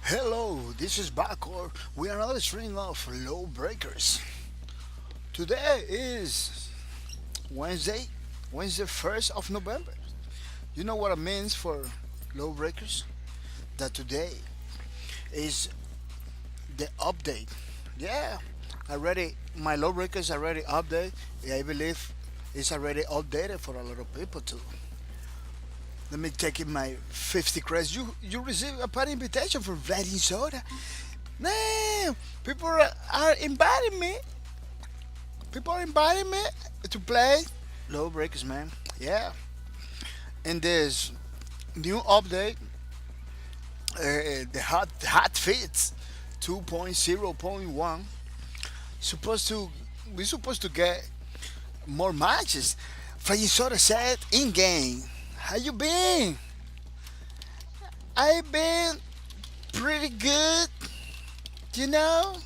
Hello, this is Bacor. We are another stream of Lawbreakers. Today is Wednesday, Wednesday 1st of November. You know what it means for Lawbreakers? That today is the update. Yeah, my Lawbreakers already update. I believe it's already updated for a lot of people too. Let me take in my 50 credits. You received a party invitation for Vladin Soda. Man, people are inviting me. People are inviting me to play Lawbreakers, man. Yeah. And this new update, the hot fits 2.0.1, supposed to we supposed to get more matches. Fragisora said in game. How you been? I've been pretty good, you know.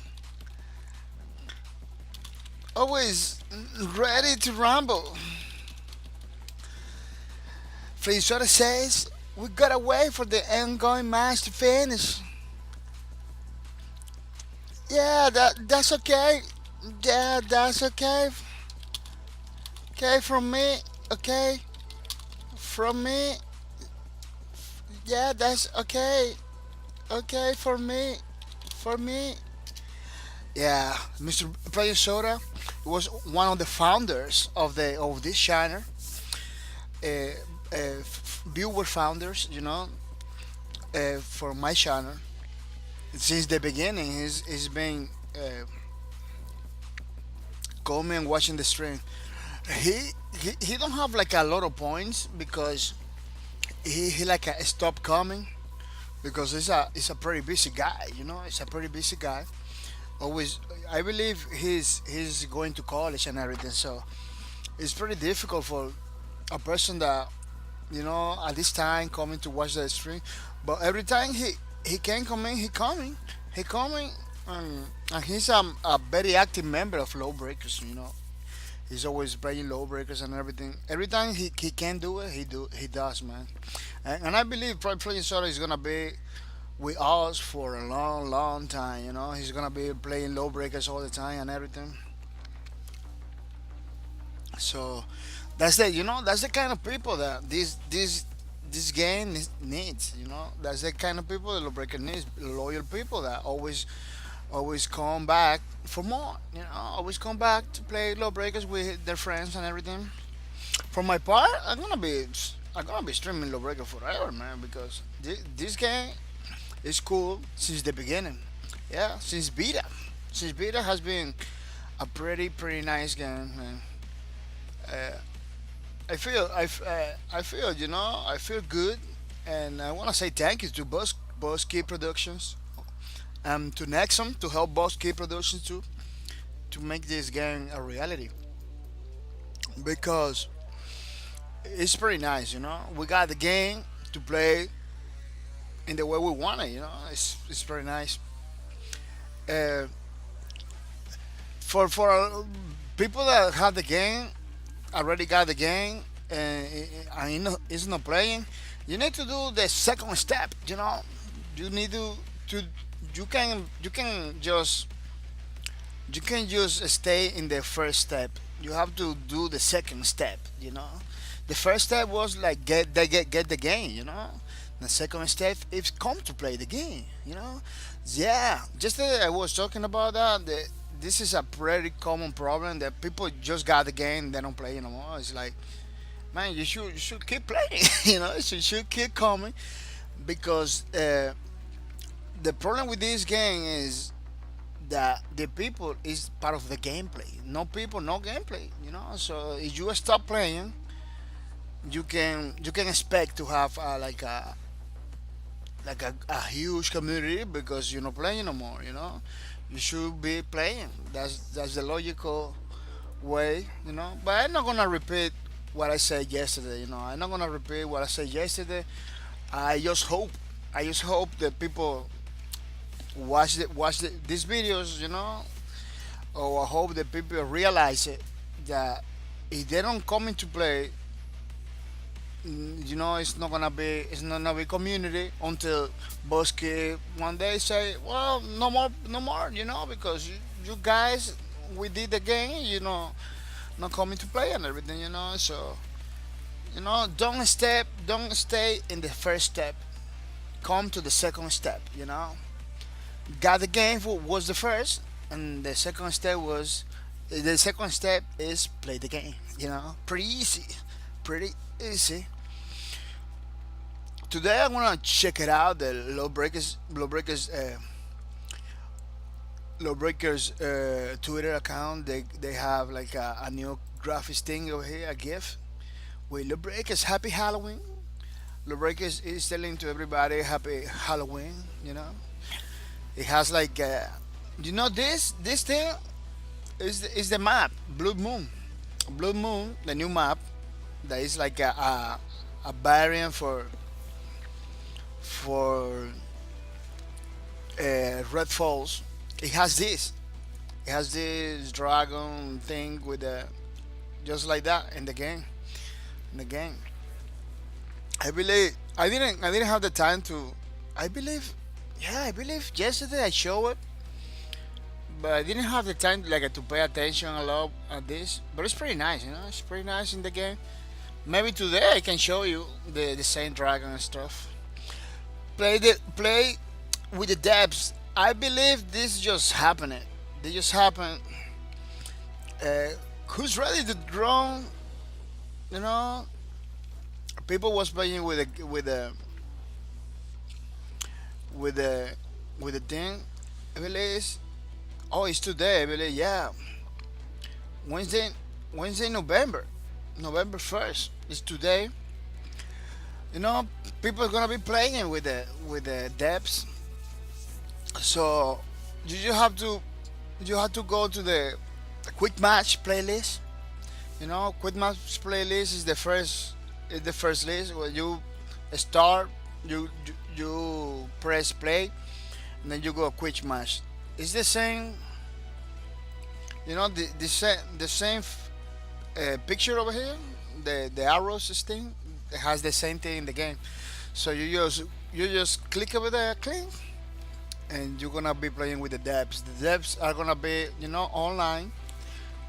Always ready to rumble. Fragisora says we gotta wait for the ongoing match to finish. Yeah, that's okay. Yeah, that's okay. Okay from me. Okay from me. Yeah, that's okay. Okay for me. For me. Yeah, Mr. Player Soda was one of the founders of this channel. Viewer founders, for my channel. Since the beginning, he's been coming and watching the stream. He don't have like a lot of points because he like stopped coming because he's a pretty busy guy. He's a pretty busy guy. Always, I believe he's going to college and everything. So it's pretty difficult for a person that at this time coming to watch the stream. But every time he can come in, he coming, and he's a very active member of Lawbreakers. He's always playing Lawbreakers and everything. Every time he can do it, he does, man. And I believe playing Soda is gonna be with us for a long, long time. He's gonna be playing Lawbreakers all the time and everything. So that's the kind of people that this game needs. That's the kind of people that Lawbreaker needs. Loyal people that always come back for more. Always come back to play Lawbreakers with their friends and everything. For my part, I'm gonna be streaming Lawbreaker forever, man, because this game is cool since the beginning. Yeah, since beta. Since beta has been a pretty nice game, man. Uh, I feel good, and I want to say thank you to Boss Key Productions, to Nexum to help Boss Key Productions to make this game a reality because it's pretty nice. We got the game to play in the way we want it. It's pretty nice. Uh, for people that have the game already got the game and it's not playing, you need to do the second step. You need to you can just stay in the first step. You have to do the second step. The first step was like get the game. The second step is come to play the game. Yeah, just I was talking about that. This is a pretty common problem that people just got the game, they don't play anymore. It's like, man, you should keep playing. You should keep coming because the problem with this game is that the people is part of the gameplay. No people, no gameplay. So if you stop playing, you can expect to have a huge community because you're not playing no more. You should be playing. That's the logical way. But I'm not gonna repeat what I said yesterday. I'm not gonna repeat what I said yesterday. I just hope. I just hope that people these videos. Or I hope that people realize it that if they don't come into play It's not gonna be, it's not gonna be community until Bosque one day say, well, no more, no more, because you guys, we did the game, not coming to play and everything, so don't stay in the first step, come to the second step, got the game was the first, and the second step is play the game, pretty easy, pretty easy. Today I'm gonna check it out, the Lawbreakers Twitter account. They have like a new graphics thing over here, a GIF with Lawbreakers Happy Halloween. Lawbreakers is telling to everybody Happy Halloween. It has like this thing is the map Blue Moon, the new map that is like a variant for Red Falls. It has this. It has this dragon thing with the just like that in the game. In the game, I believe I didn't have the time to. I believe, yeah, I believe yesterday I showed it, but I didn't have the time like to pay attention a lot at this. But it's pretty nice, It's pretty nice in the game. Maybe today I can show you the same dragon and stuff. Play with the depths. I believe this just happened. They just happened. Who's ready to draw? You know, People was playing with the with the thing. I believe. Oh, it's today. I believe. Yeah, Wednesday, November, November 1st. It's today. You know, People are gonna be playing with the depths. So you just have to go to the quick match playlist. Quick match playlist is the first list where you start, you press play, and then you go quick match. It's the same, the same picture over here, the arrows thing. It has the same thing in the game. So you just click over there, click, and you're gonna be playing with the devs. The devs are gonna be online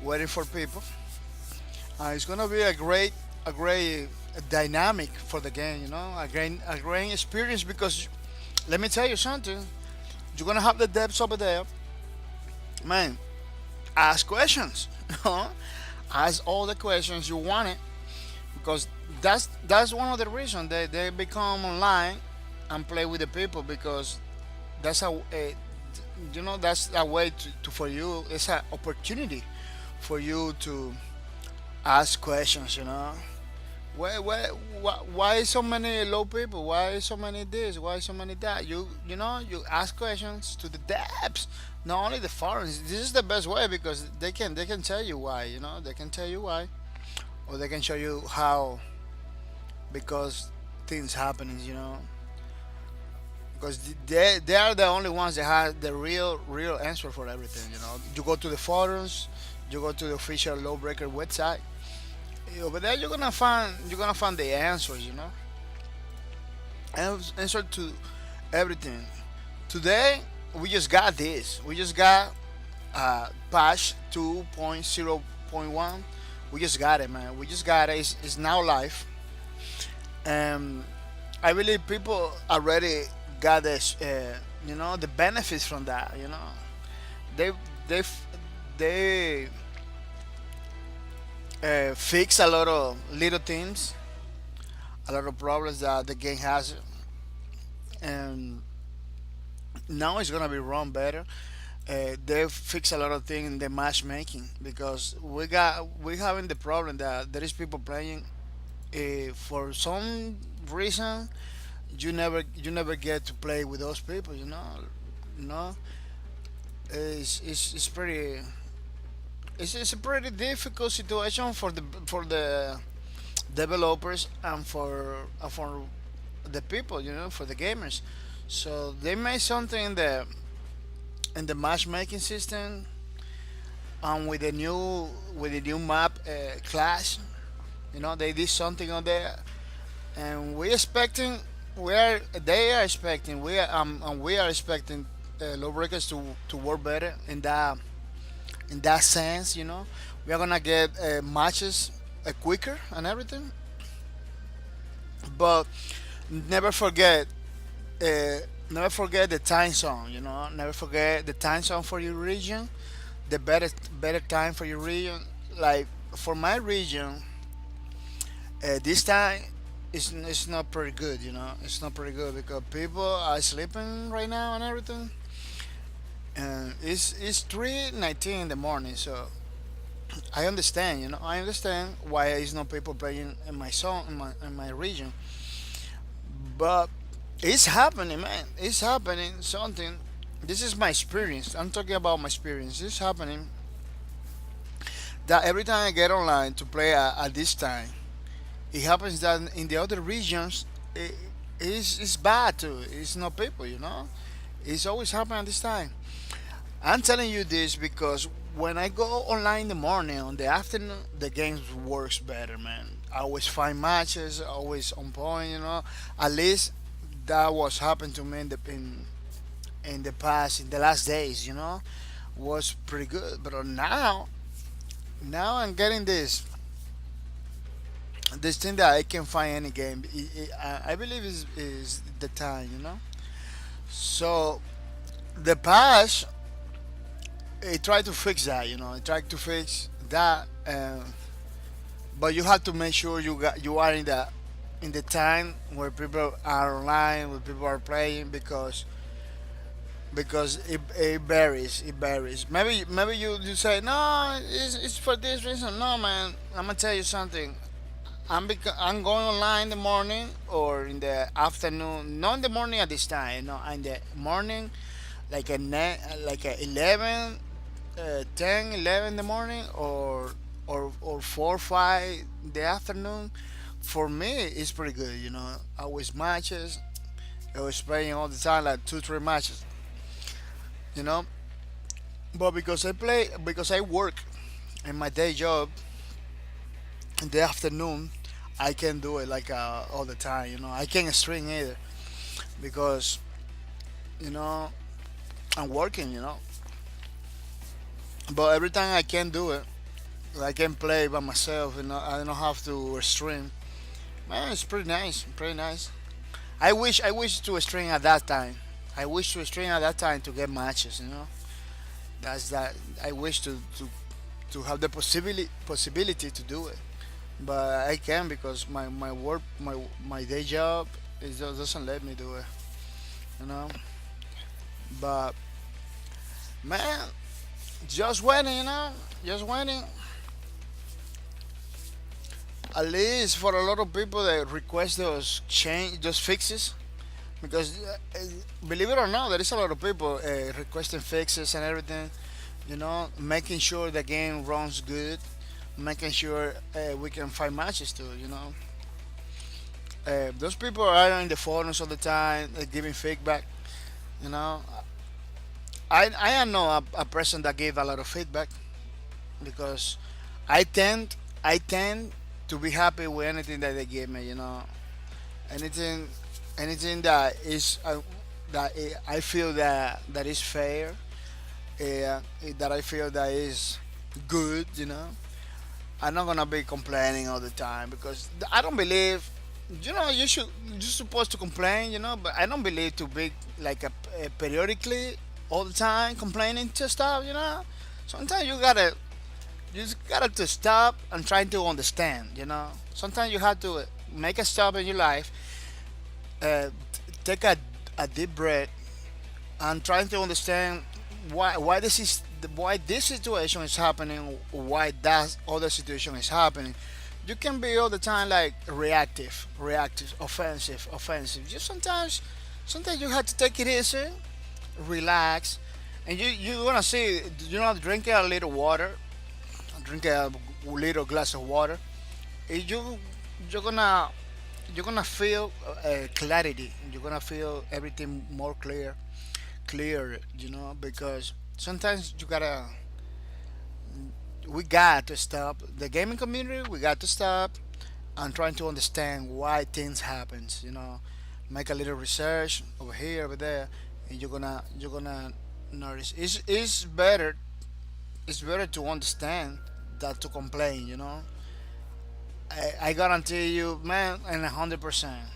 waiting for people. It's gonna be a great dynamic for the game. A great experience because let me tell you something. You're gonna have the devs over there, man. Ask questions. Ask all the questions you want it because that's one of the reasons they become online and play with the people because that's a way for you. It's an opportunity for you to ask questions. Why so many low people? Why so many this? Why so many that? You ask questions to the depths, not only the foreigners. This is the best way because they can tell you why. They can tell you why, or they can show you how because things happening. Because they are the only ones that have the real answer for everything. You go to the forums, you go to the official Lawbreaker website. Over there you're gonna find the answers. Answer to everything. Today we just got this. We just got patch 2.0.1. We just got it, man. We just got it. It's now live. And I believe people already got this, the benefits from that. They they they fix a lot of little things, a lot of problems that the game has, and now it's gonna be run better. They fix a lot of things in the matchmaking because we having the problem that there is people playing for some reason you never get to play with those people. You know it's pretty it's a pretty difficult situation for the developers and for the people, for the gamers. So they made something in the matchmaking system and with the new map class. They did something on there and we expecting, we are they are expecting, we are and we are expecting Lawbreakers to work better in that sense. We are gonna get matches quicker and everything, but never forget uh, never forget the time zone. Never forget the time zone for your region, the better time for your region. Like for my region, this time it's not pretty good. It's not pretty good because people are sleeping right now and everything. And it's 3:19 in the morning, so I understand. I understand why is no people playing in my zone, in my region. But it's happening, man. It's happening. Something. This is my experience. I'm talking about my experience. It's happening that every time I get online to play at this time, it happens that in the other regions, it's bad too. It's no people. It's always happening at this time. I'm telling you this because when I go online in the morning, on the afternoon, the game works better, man. I always find matches, always on point. At least that was happened to me in the past, in the last days. Was pretty good. But now I'm getting this thing that I can find any game. I believe is the time. So the past, it tried to fix that. It tried to fix that, but you have to make sure you are in the time where people are online, where people are playing, because it varies. It varies. Maybe you say no, it's for this reason. No, man, I'm gonna tell you something. I'm going online in the morning or in the afternoon. Not in the morning at this time. No, in the morning, like a 11, 10, 11 in the morning, or 4, 5 in the afternoon. For me, it's pretty good. I always matches. I was playing all the time, like 2, 3 matches. You know, but because I work in my day job in the afternoon, I can do it like all the time. I can't string either because you know I'm working. But every time I can do it, I can play by myself. I don't have to stream. Man, it's pretty nice. Pretty nice. I wish to stream at that time. I wish to stream at that time to get matches. That's that. I wish to have the possibility to do it, but I can because my work my day job doesn't let me do it. You know. But man, just waiting. Just waiting. At least for a lot of people that request those fixes, because believe it or not, there is a lot of people requesting fixes and everything. Making sure the game runs good, making sure we can find matches too. Those people are in the forums all the time, giving feedback. You know, I am not a person that gave a lot of feedback because I tend to be happy with anything that they give me. Anything anything that is I feel that is fair, that I feel that is good. I'm not gonna be complaining all the time because I don't believe. You're supposed to complain. But I don't believe to be like a periodically all the time complaining to stuff. Sometimes you just gotta to stop and try to understand. Sometimes you have to make a stop in your life, take a deep breath, and trying to understand why this situation is happening, why that other situation is happening. You can be all the time like reactive, offensive. Just sometimes you have to take it easy, relax, and you wanna see, drink a little water, drink a little glass of water. And you're gonna you're gonna feel clarity. You're gonna feel everything more clear. Because sometimes we got to stop the gaming community. We got to stop and trying to understand why things happens. Make a little research over here, over there, and you're gonna notice. It's better to understand than to complain. I guarantee you, man, and 100%.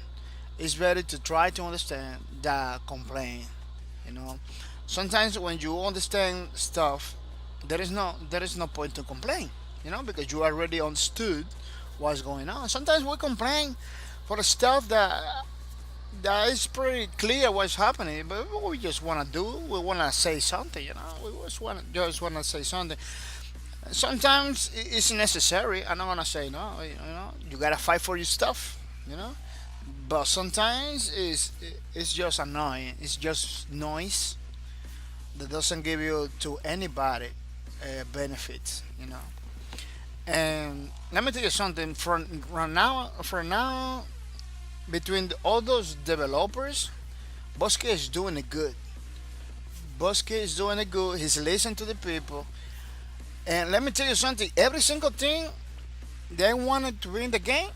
It's better to try to understand than complain. You know, Sometimes when you understand stuff, there is no point to complain. Because you already understood what's going on. Sometimes we complain for the stuff that is pretty clear what's happening, but we just want to do. We want to say something. We just want to say something. Sometimes it's necessary. I'm not gonna say no. You gotta fight for your stuff. You know, but sometimes it's just annoying. It's just noise that doesn't give you to anybody benefits. And let me tell you something. For now, between all those developers, Bosque is doing it good. Bosque is doing it good. He's listening to the people. And let me tell you something. Every single thing they wanted to be in the game,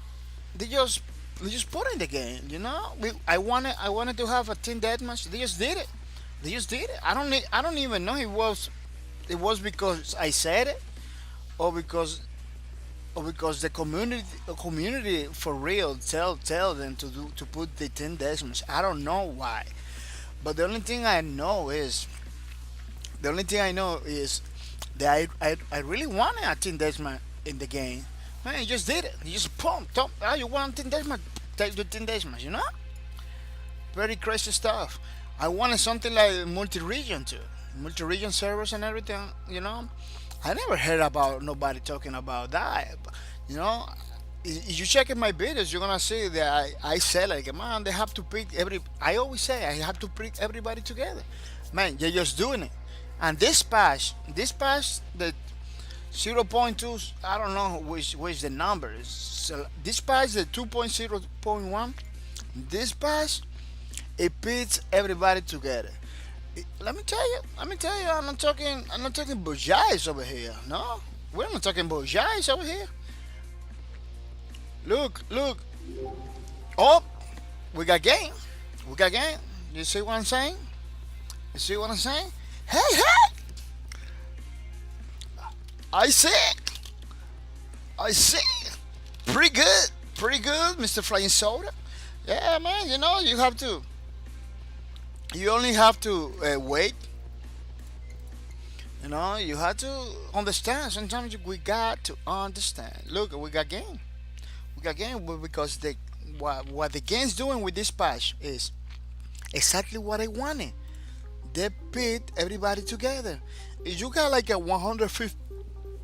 they just they just put in the game. I wanted to have a team deathmatch. They just did it. They just did it. I don't even know it was because I said it, or because the community for real tell them to put the 10 decimals. I don't know why, but the only thing I know is that I really wanted a 10 decimal in the game. Man, he just did it. He just pumped up. You want 10 decimal? Take the 10 decimals. Very crazy stuff. I wanted something like multi-region too, multi-region servers and everything. I never heard about nobody talking about that. You know, if you check in my videos, you're gonna see that I say like, man, they have to pick every. I always say I have to pick everybody together. Man, you're just doing it. And this patch, the zero point 0.2, I don't know which the number is. So this patch, the 2.0.1, this patch, it puts everybody together. Let me tell you, I'm not talking Bojais over here. No, we're not talking Bojais over here. Look. Oh, we got game. We got game. You see what I'm saying? You see what I'm saying? Hey! I see. I see. Pretty good, Mr. Flying Soda. Yeah, man. You have to. You only have to wait. You have to understand. Sometimes we got to understand. Look, we got game. We got game because what the game's doing with this patch is exactly what I wanted. They pit everybody together. If you got like a 150,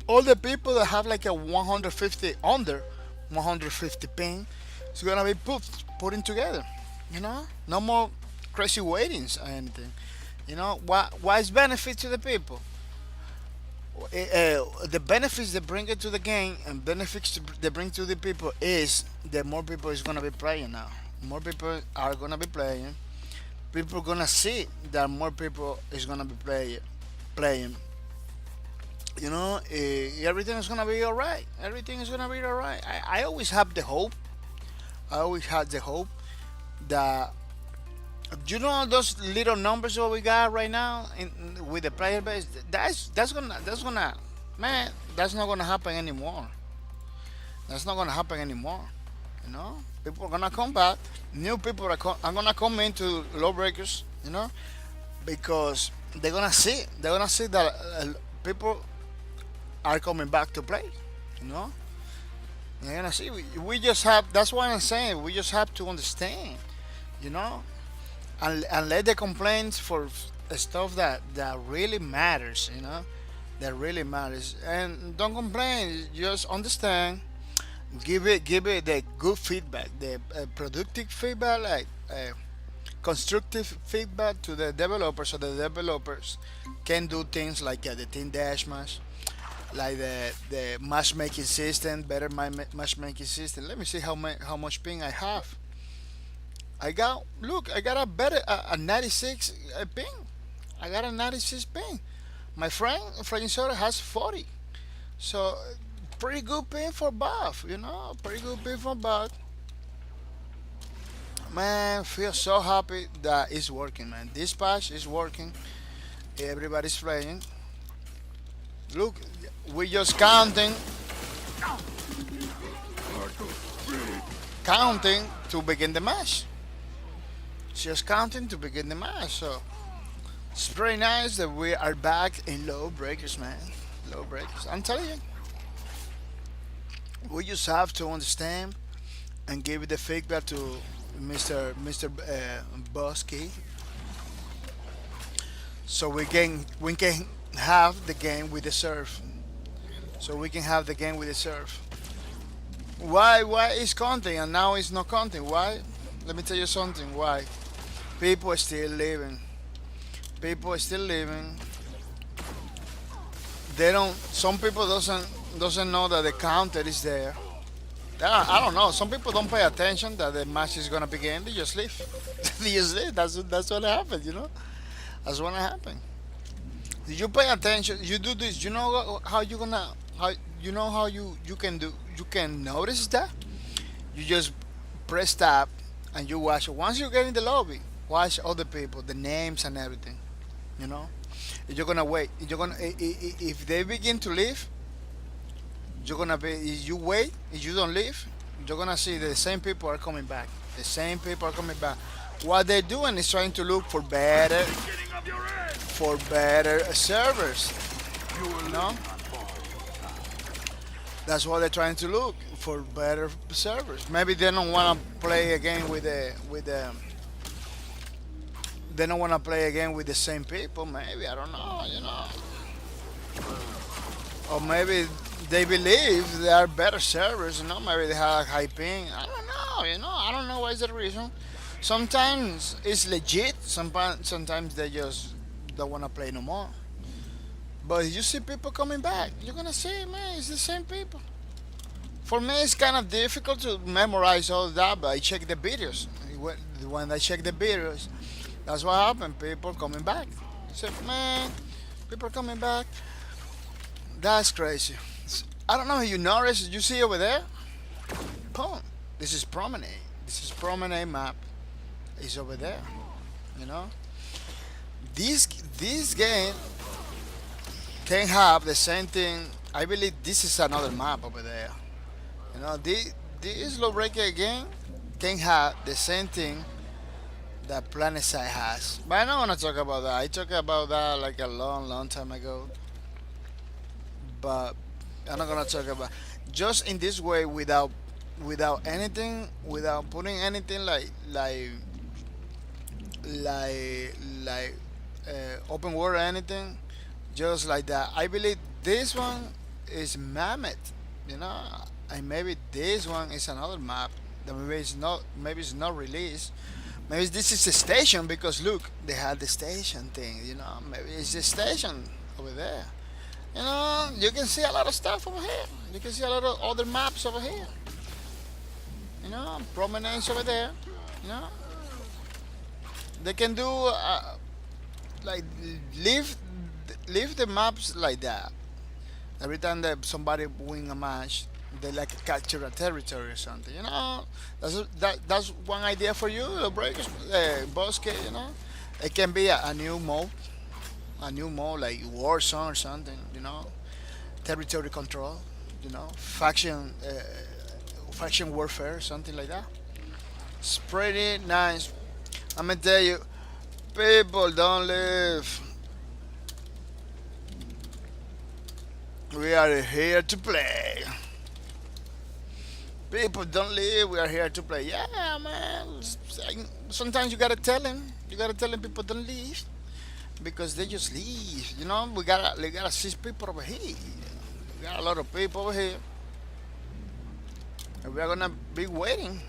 all the people that have like a 150 under 150 ping, it's gonna be putting together. No more crazy waitings or anything. Why is benefit to the people? The benefits they bring it to the game and benefits they bring to the people is that more people is gonna be playing now. More people are gonna be playing. People gonna see that more people is gonna be playing. Everything is gonna be all right. Everything is gonna be all right. I always have the hope. I always had the hope that those little numbers that we got right now with the player base. That's gonna man. That's not gonna happen anymore. That's not gonna happen anymore. People are gonna come back. New people are gonna come into Lawbreakers. Because they're gonna see that people are coming back to play. You know, they're gonna see. We just have. That's why I'm saying we just have to understand. You know, and let the complaints for stuff that really matters. That really matters. And don't complain. Just understand. Give it the good feedback, the productive feedback, like constructive feedback to the developers, so the developers can do things like the team dashmas, like the matchmaking system, better matchmaking system. Let me see how much ping I have. I got a 96 ping. I got a 96 ping. My friend Soda has 40. So Pretty good pin for buff, you know, pretty good pin for buff. Man, feel so happy that it's working, man. This patch is working. Everybody's playing. Look, we just counting to begin the match. Just counting to begin the match. So it's pretty nice that we are back in Lawbreakers, man. Lawbreakers. I'm telling you, we just have to understand and give the feedback to Mr. Bosky, so we can have the game we deserve. So we can have the game we deserve. Why is counting and now it's not counting? Why? Let me tell you something. Why? People are still living. People are still living. They don't. Some people doesn't know that the counter is there. I don't know. Some people don't pay attention that the match is gonna begin. They just leave. They just leave. That's what happened. You know. That's what happened. Did you pay attention? You do this. You know how you gonna how you know how you can do. You can notice that. You just press tab and you watch. Once you get in the lobby, watch other people, the names and everything. You know. You're gonna wait. You're gonna if they begin to leave, you're gonna be. If you wait, if you don't leave, you're gonna see the same people are coming back. The same people are coming back. What they're doing is trying to look for better servers. You know, that's what they're trying to look for, better servers. Maybe they don't want to play again with the. They don't want to play again with the same people. Maybe I don't know. You know, or maybe they believe they are better servers. You know, maybe they have a high ping. I don't know. You know, I don't know what's the reason. Sometimes it's legit. Sometimes they just don't want to play no more. But you see people coming back. You're gonna see, man, it's the same people. For me, it's kind of difficult to memorize all that, but I check the videos. When I check the videos, that's what happened. People coming back. I said, man, people coming back. That's crazy. I don't know if you noticed. You see over there? Boom. This is promenade. This is promenade map. It's over there. You know. This game can have the same thing. I believe this is another map over there. You know, this Lawbreaker game can have the same thing that Planet Side has. But I don't want to talk about that. I talked about that like a long time ago. But I'm not gonna talk about just in this way without anything, without putting anything like open world or anything, just like that. I believe this one is Mammoth, you know, and maybe this one is another map that maybe it's not released. Maybe this is a station because look, they had the station thing, you know. Maybe it's the station over there. You know, you can see a lot of stuff over here. You can see a lot of other maps over here. You know, prominence over there. You know, they can do like leave leave the maps like that. Every time that somebody win a match, they like capture a territory or something. You know, that's one idea for you, the breakers, Bosque. You know, it can be a new mode like Warzone or something. You know, territory control. You know, faction warfare, something like that. It's pretty nice. I'm gonna tell you, people don't live. We are here to play. People don't live. We are here to play. Yeah, man. Sometimes you gotta tell them. You gotta tell them people don't leave because they just leave. You know, we gotta see people over here. We got a lot of people over here, and we are gonna be waiting.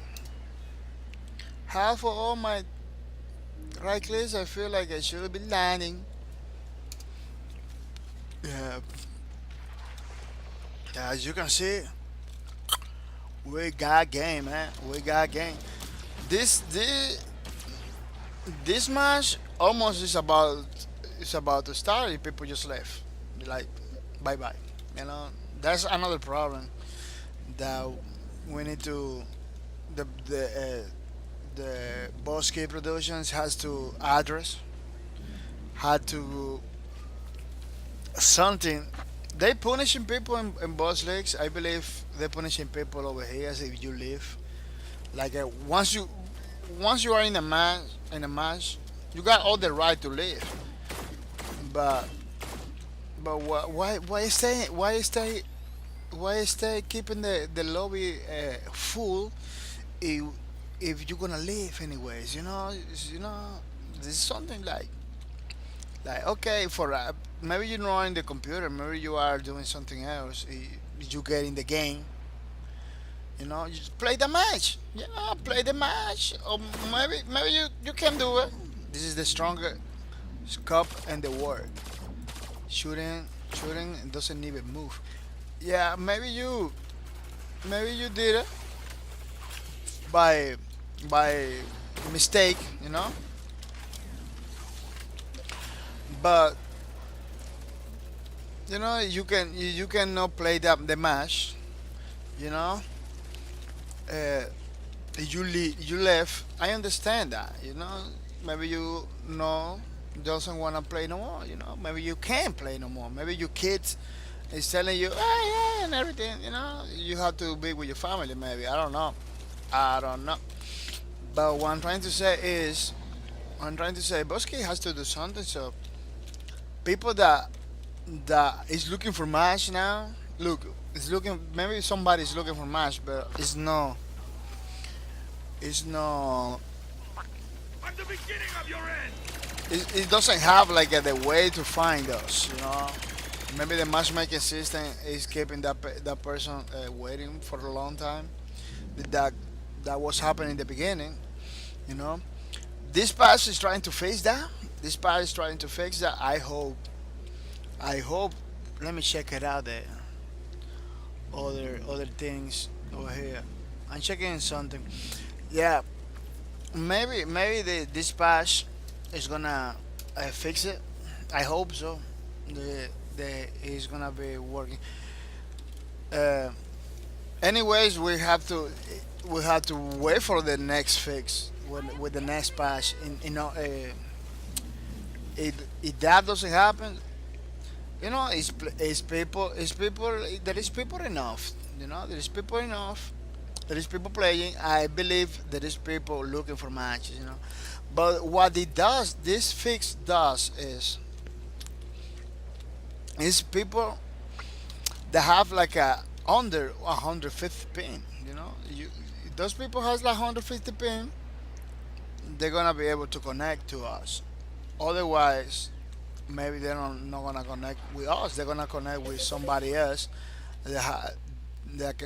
Half of all my right clicks, I feel like I should be landing. Yeah, as you can see, we got game, man. We got game. This this this match almost is about to start. If people just left, like bye bye. You know, That's another problem that we need to the Boss Key Productions has to address, had to something. They punishing people in boss leagues. I believe they're punishing people over here as if you leave. Like once you are in a match, you got all the right to leave. But why stay keeping the lobby full if you're gonna leave anyways? This is something like okay for maybe you're not in the computer, maybe you are doing something else. You get in the game, you just play the match. Play the match, or maybe you can do it. This is the strongest cup in the world. Shooting doesn't even move. Yeah, maybe you did it by by mistake, but you cannot play the match, you know. Uh, you left. I understand that, Maybe doesn't want to play no more, Maybe you can't play no more. Maybe your kids is telling you, oh yeah, and everything, You have to be with your family, maybe. I don't know. I don't know. But what I'm trying to say, Bosky has to do something. So people that is looking for match now, look, it's looking. Maybe somebody's looking for match, but it's no. At the beginning of your end! It doesn't have like the way to find us, Maybe the matchmaking system is keeping that person waiting for a long time. That that was happening in the beginning, you know. This patch is trying to fix that. This patch is trying to fix that. I hope. I hope. Let me check it out. The other things over here. I'm checking something. Yeah, maybe this patch is gonna fix it. I hope so. The is gonna be working. Uh, Anyways, we have to wait for the next fix with the next patch. If that doesn't happen, it's people. There is people enough. There is people enough. There is people playing. I believe there is people looking for matches. But what this fix does is people that have like a under 150 pin. Those people has like 150 pin. They're gonna be able to connect to us. Otherwise, maybe they're not gonna connect with us. They're gonna connect with somebody else that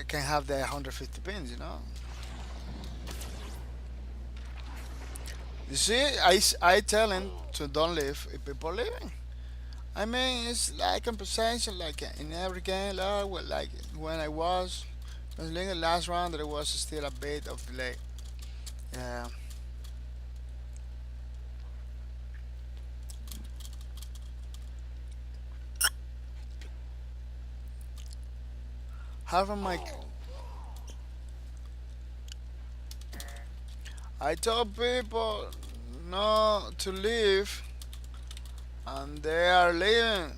can have the 150 pins. You see, I tell him to don't leave if people leaving. I mean, it's like compensation, like in every game, like when I was in the last round, there was still a bit of delay. Yeah. Having my, I told people not to leave, and they are leaving.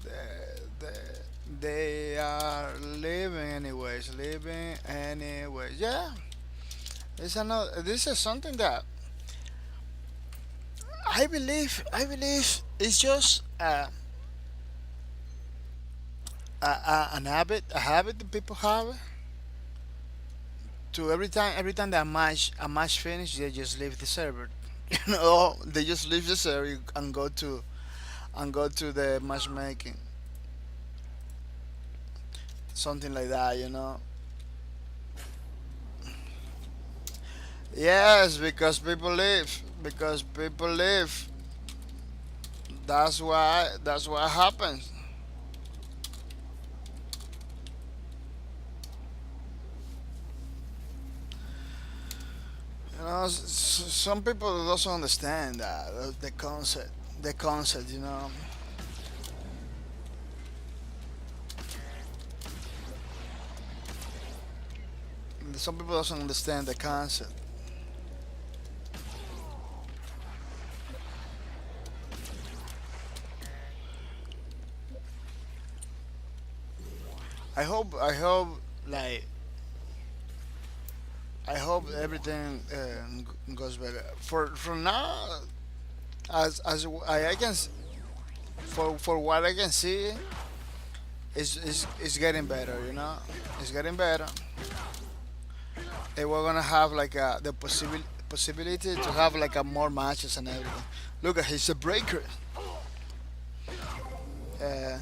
They, they are leaving anyways. Yeah, it's another. This is something that I believe it's just an habit that people have. To every time that a match finish, they just leave the server. They just leave the server and go to the matchmaking, something like that. Yes, because people leave. Because people leave. That's what happens. Some people doesn't understand that the concept. The concept. Some people doesn't understand the concept. I hope like I hope everything goes better. For now, as I can for what I can see, it's getting better. You know, it's getting better. And we're gonna have like the possibility to have like a more matches and everything. Look, he's a breaker. Uh,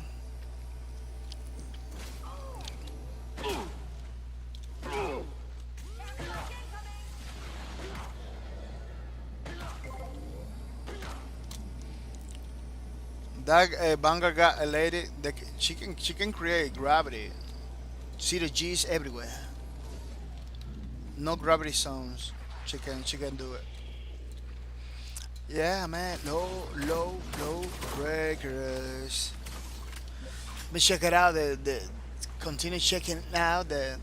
that Vanguard got a lady that she can create gravity. See the G's everywhere. No gravity zones. She can do it. Yeah, man. Low breakers. Let me check it out. The continue checking now the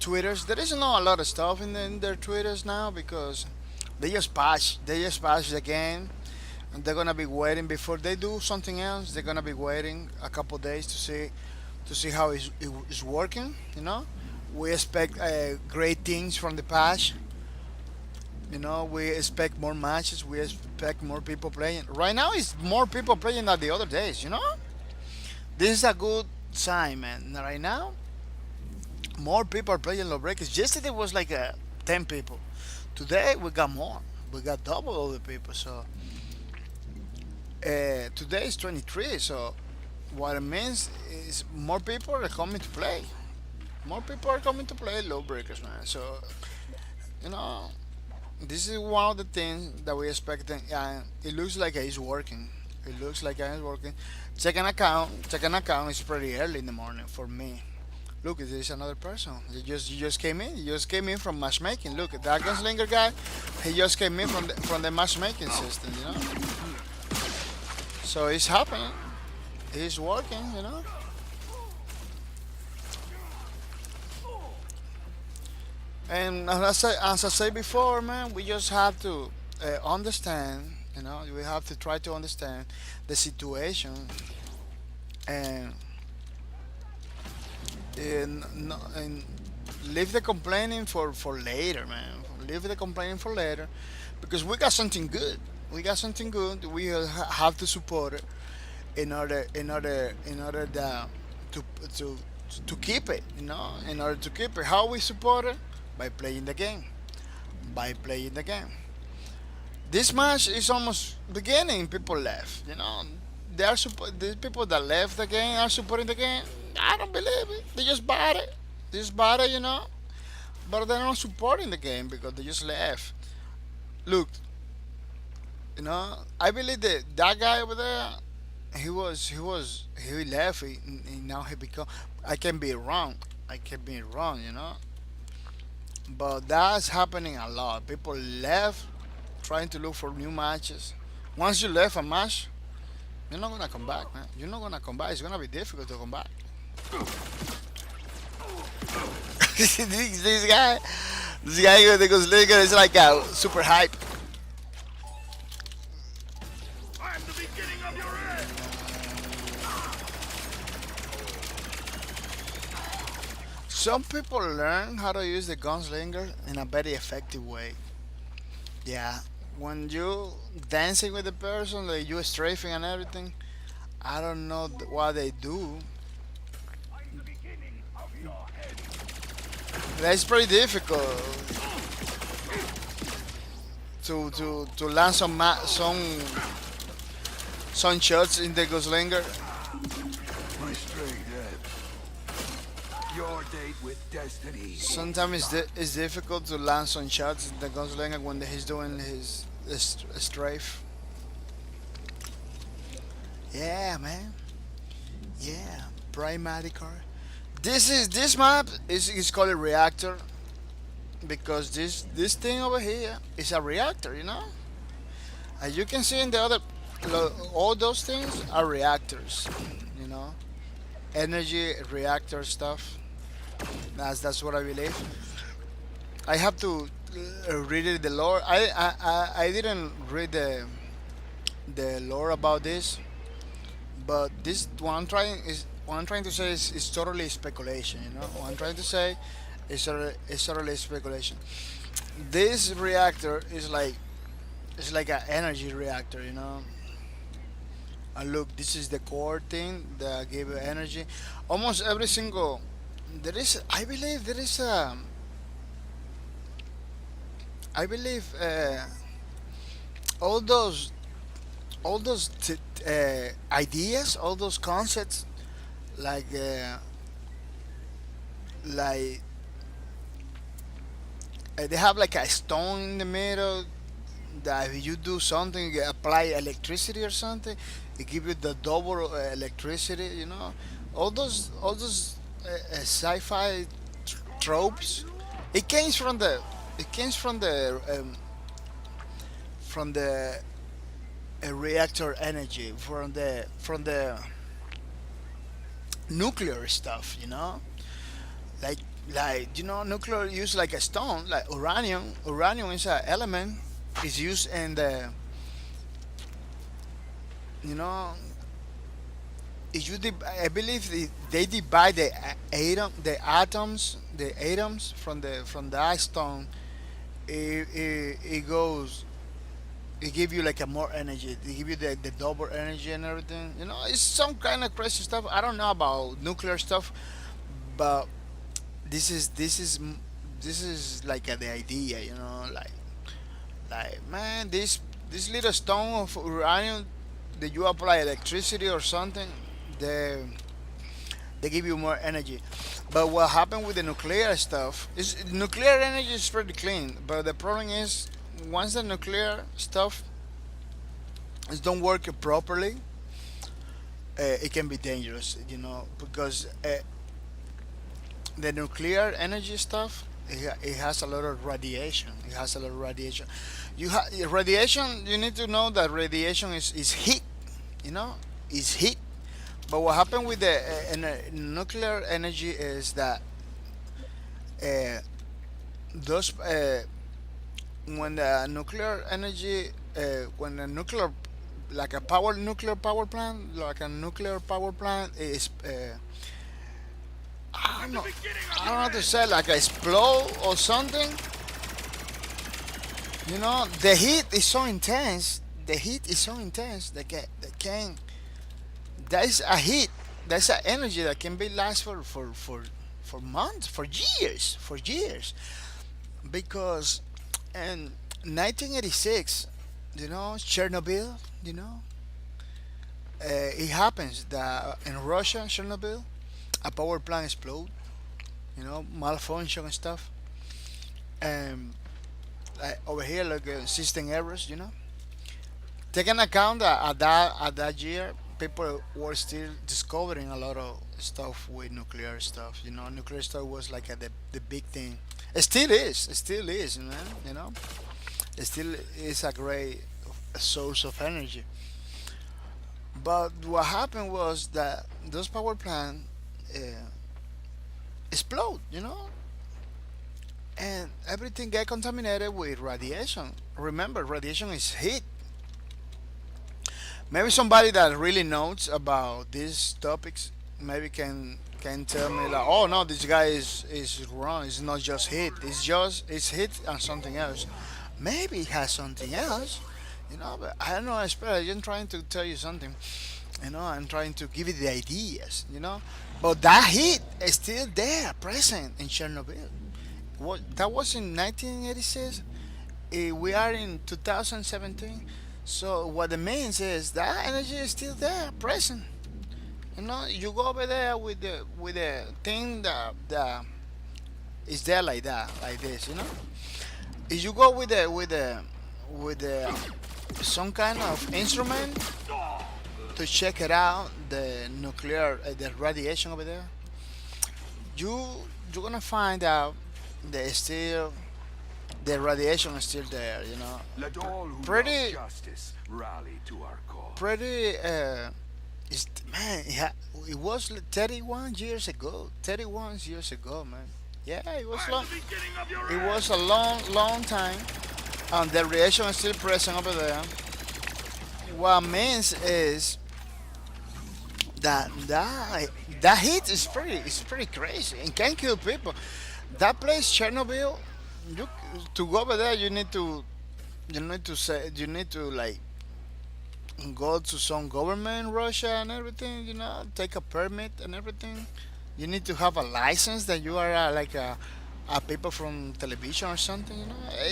Twitters. There is not a lot of stuff in their Twitters now because they just patch the game and they're gonna be waiting before they do something else. They're gonna be waiting a couple days to see how it's working. You know, we expect great things from the patch. You know, we expect more matches. We expect more people playing. Right now, it's more people playing than the other days. You know, this is a good sign, man. Right now, more people are playing Lawbreakers. Yesterday was like 10 people. Today we got more. We got double of the people. So today is 23. So what it means is more people are coming to play. More people are coming to play Lawbreakers, man. So you know, this is one of the things that we expect. And it looks like it's working. It looks like it's working. Check an account is pretty early in the morning for me. Look, there is another person. You just came in. You just came in from matchmaking. Look, that gunslinger guy. He just came in from the matchmaking system. You know. So it's happening. It's working. You know. And as I said before, man, we just have to understand. You know, we have to try to understand the situation and and leave the complaining for later, man. Leave the complaining for later, because we got something good. We got something good. We have to support it in order to to to keep it. You know, in order to keep it. How we support it? By playing the game. By playing the game. This match is almost beginning. People left. You know, these people that left the game are supporting the game. I don't believe it. They just bought it. They just bought it, you know. But they're not supporting the game because they just left. Look, you know, I believe that guy over there, he left. Now he become. I can be wrong. I can be wrong, you know. But that's happening a lot. People left, trying to look for new matches. Once you left a match, you're not gonna come back, man. You're not gonna come back. It's gonna be difficult to come back. this guy, this guy with the Gunslinger is like super hype. I'm the beginning of your end! Some people learn how to use the Gunslinger in a very effective way. Yeah, when you dancing with the person, like you strafing and everything, I don't know what they do. I'm the beginning of your end! That's pretty difficult to land some shots in the Gunslinger. My straight edge. Your date with destiny. Sometimes it's difficult to land some shots in the Gunslinger when he's doing his strafe. Yeah, man. Yeah, primary car. This map is called a reactor because this thing over here is a reactor, you know. As you can see in the other, all those things are reactors, you know. energy reactor stuff. That's what I believe. I have to read it, the lore. I didn't read the lore about this, but this what I'm trying to say is totally speculation. You know, what I'm trying to say is totally speculation. This reactor is like it's like an energy reactor. You know, and look, this is the core thing that gave you energy. Almost every single there is. I believe there is a. I believe all those ideas, all those concepts, like uh, like they have like a stone in the middle that if you do something, you apply electricity or something, it give you the double electricity. You know, all those sci-fi tropes. It came from the it came from the reactor energy from the nuclear stuff. You know, like nuclear use like a stone, like uranium. Uranium is an element. Is used in the you know if you I believe they divide the atoms from the stone. It goes. It give you like a more energy. They give you the double energy and everything. You know, it's some kind of crazy stuff. I don't know about nuclear stuff, but this is this is this is like the idea. You know, like man, this little stone of uranium that you apply electricity or something, they they give you more energy. But what happened with the nuclear stuff is nuclear energy is pretty clean. But the problem is once the nuclear stuff is don't work properly, it can be dangerous. You know, because the nuclear energy stuff it has a lot of radiation. It has a lot of radiation. Radiation. You need to know that radiation is heat. You know, is heat. But what happened with the nuclear energy is that uh, those when the nuclear energy when the nuclear like a nuclear power plant like a nuclear power plant is I don't At the know beginning of I don't your know how to end. say like a explode or something. You know, the heat is so intense. The heat is so intense that can there is a heat. There's an energy that can be last for months, for years. Because in 1986, you know, Chernobyl, you know, it happens that in Russia, Chernobyl, a power plant explode, you know, malfunction and stuff. And like over here, like system errors, you know. Taking account that at that year, people were still discovering a lot of stuff with nuclear stuff. You know, nuclear stuff was like the big thing. It still is. It still is, man. You know, it still is a great source of energy. But what happened was that those power plants uh, explode. You know, and everything get contaminated with radiation. Remember, radiation is heat. Maybe somebody that really knows about these topics maybe can tell me like, oh no, this guy is wrong. It's not just hit. It's hit and something else. Maybe it has something else, you know. But I don't know. I'm trying to tell you something. You know, I'm trying to give you the ideas. You know, but that heat is still there, present in Chernobyl. What that was in 1986. We are in 2017. So what it means is that energy is still there, present. You know, you go over there with the thing that is there like that, like this. You know, if you go with the some kind of instrument to check it out, the radiation over there, you you're gonna find out that it's still the radiation is still there. You know, Let all who love pretty justice rally to our cause. pretty It's, man, it was like 31 years ago. 31 years ago, man. Yeah, it was I'm long. the beginning of your It end. was a long, long time, and the reaction is still present over there. What means is that that heat is pretty crazy and can kill people. That place, Chernobyl, you to go over there, you need to like go to some government Russia and everything. Take a permit and everything. You need to have a license that you are like a people from television or something.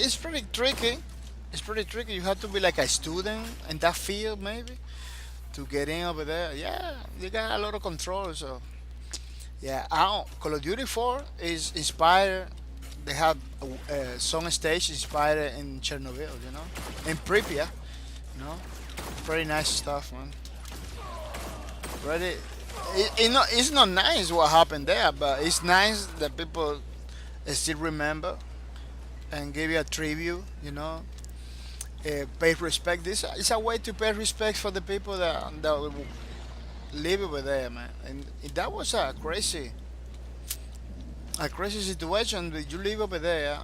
It's pretty tricky. It's pretty tricky. You have to be like a student in that field maybe to get in over there. Yeah, you got a lot of control. So yeah, Call of Duty 4 is inspired. They have some stage inspired in Chernobyl. In Pripyat. You know, pretty nice stuff, man. Pretty. It's not nice what happened there, but it's nice that people still remember and give you a tribute. Pay respect. This it's a way to pay respect for the people that live over there, man. And that was a crazy situation. That you live over there,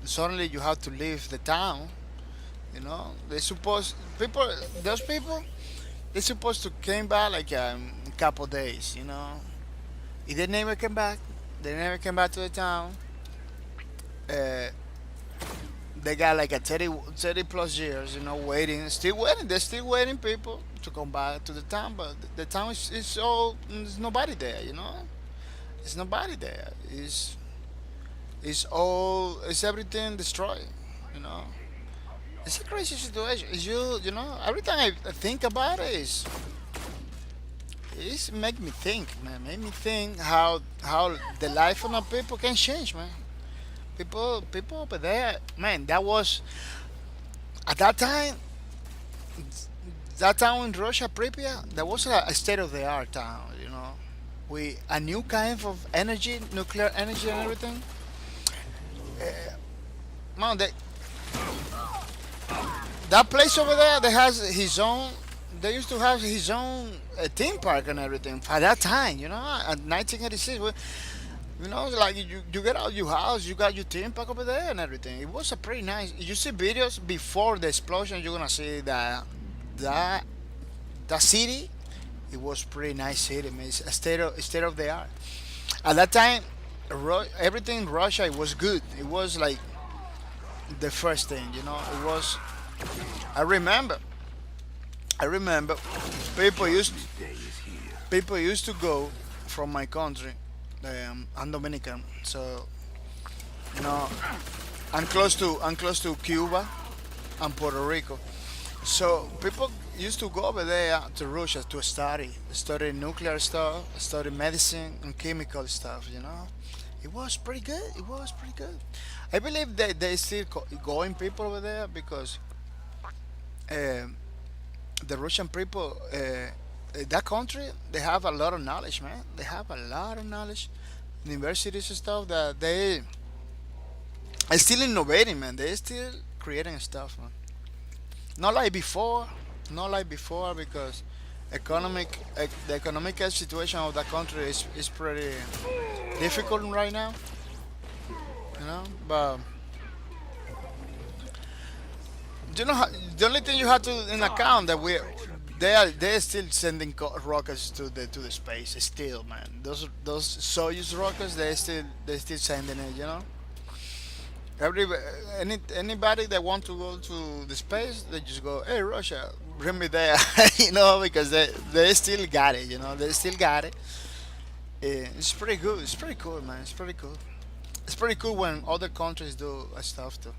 suddenly you have to leave the town. They suppose people, those people, they supposed to came back like a couple days. If they never came back, they never came back to the town. Uh, they got like a 30 plus years, waiting, still waiting. They're still waiting people to come back to the town, but the town is all, there's nobody there, It's nobody there. It's everything destroyed, you know. It's a crazy situation. Every time I think about it, it's make me think, man. Make me think how the life of the people can change, man. People over there, man. That was at that time in Russia, Pripyat, that was a state of the art town. We a new kind of energy, nuclear energy, and everything. Man, that place over there, they has his own. They used to have his own theme park and everything at that time. At 1986. Like you get out your house, you got your theme park over there and everything. It was a pretty nice. You see videos before the explosion, you're gonna see that that city. It was pretty nice city. I mean, it's a state of the art. At that time, everything in Russia it was good. It was like the first thing. It was. I remember. I remember people used people used to go from my country. I'm Dominican, so you know I'm close to Cuba and Puerto Rico. So people used to go over there to Russia to study nuclear stuff, study medicine and chemical stuff. It was pretty good. It was pretty good. I believe they still going people over there because uh, the Russian people, that country, they have a lot of knowledge, man. They have a lot of knowledge, universities and stuff that they are still innovating, man. They still creating stuff, man. Not like before, not like before because the economic situation of that country is pretty difficult right now, But the only thing you have to in account that they're still sending rockets to the space still, man. Those Soyuz rockets they still sending it, Every anybody that want to go to the space, they just go, hey Russia, bring me there, because they still got it, they still got it. It's pretty good. It's pretty cool, man. It's pretty cool. It's pretty cool when other countries do stuff too.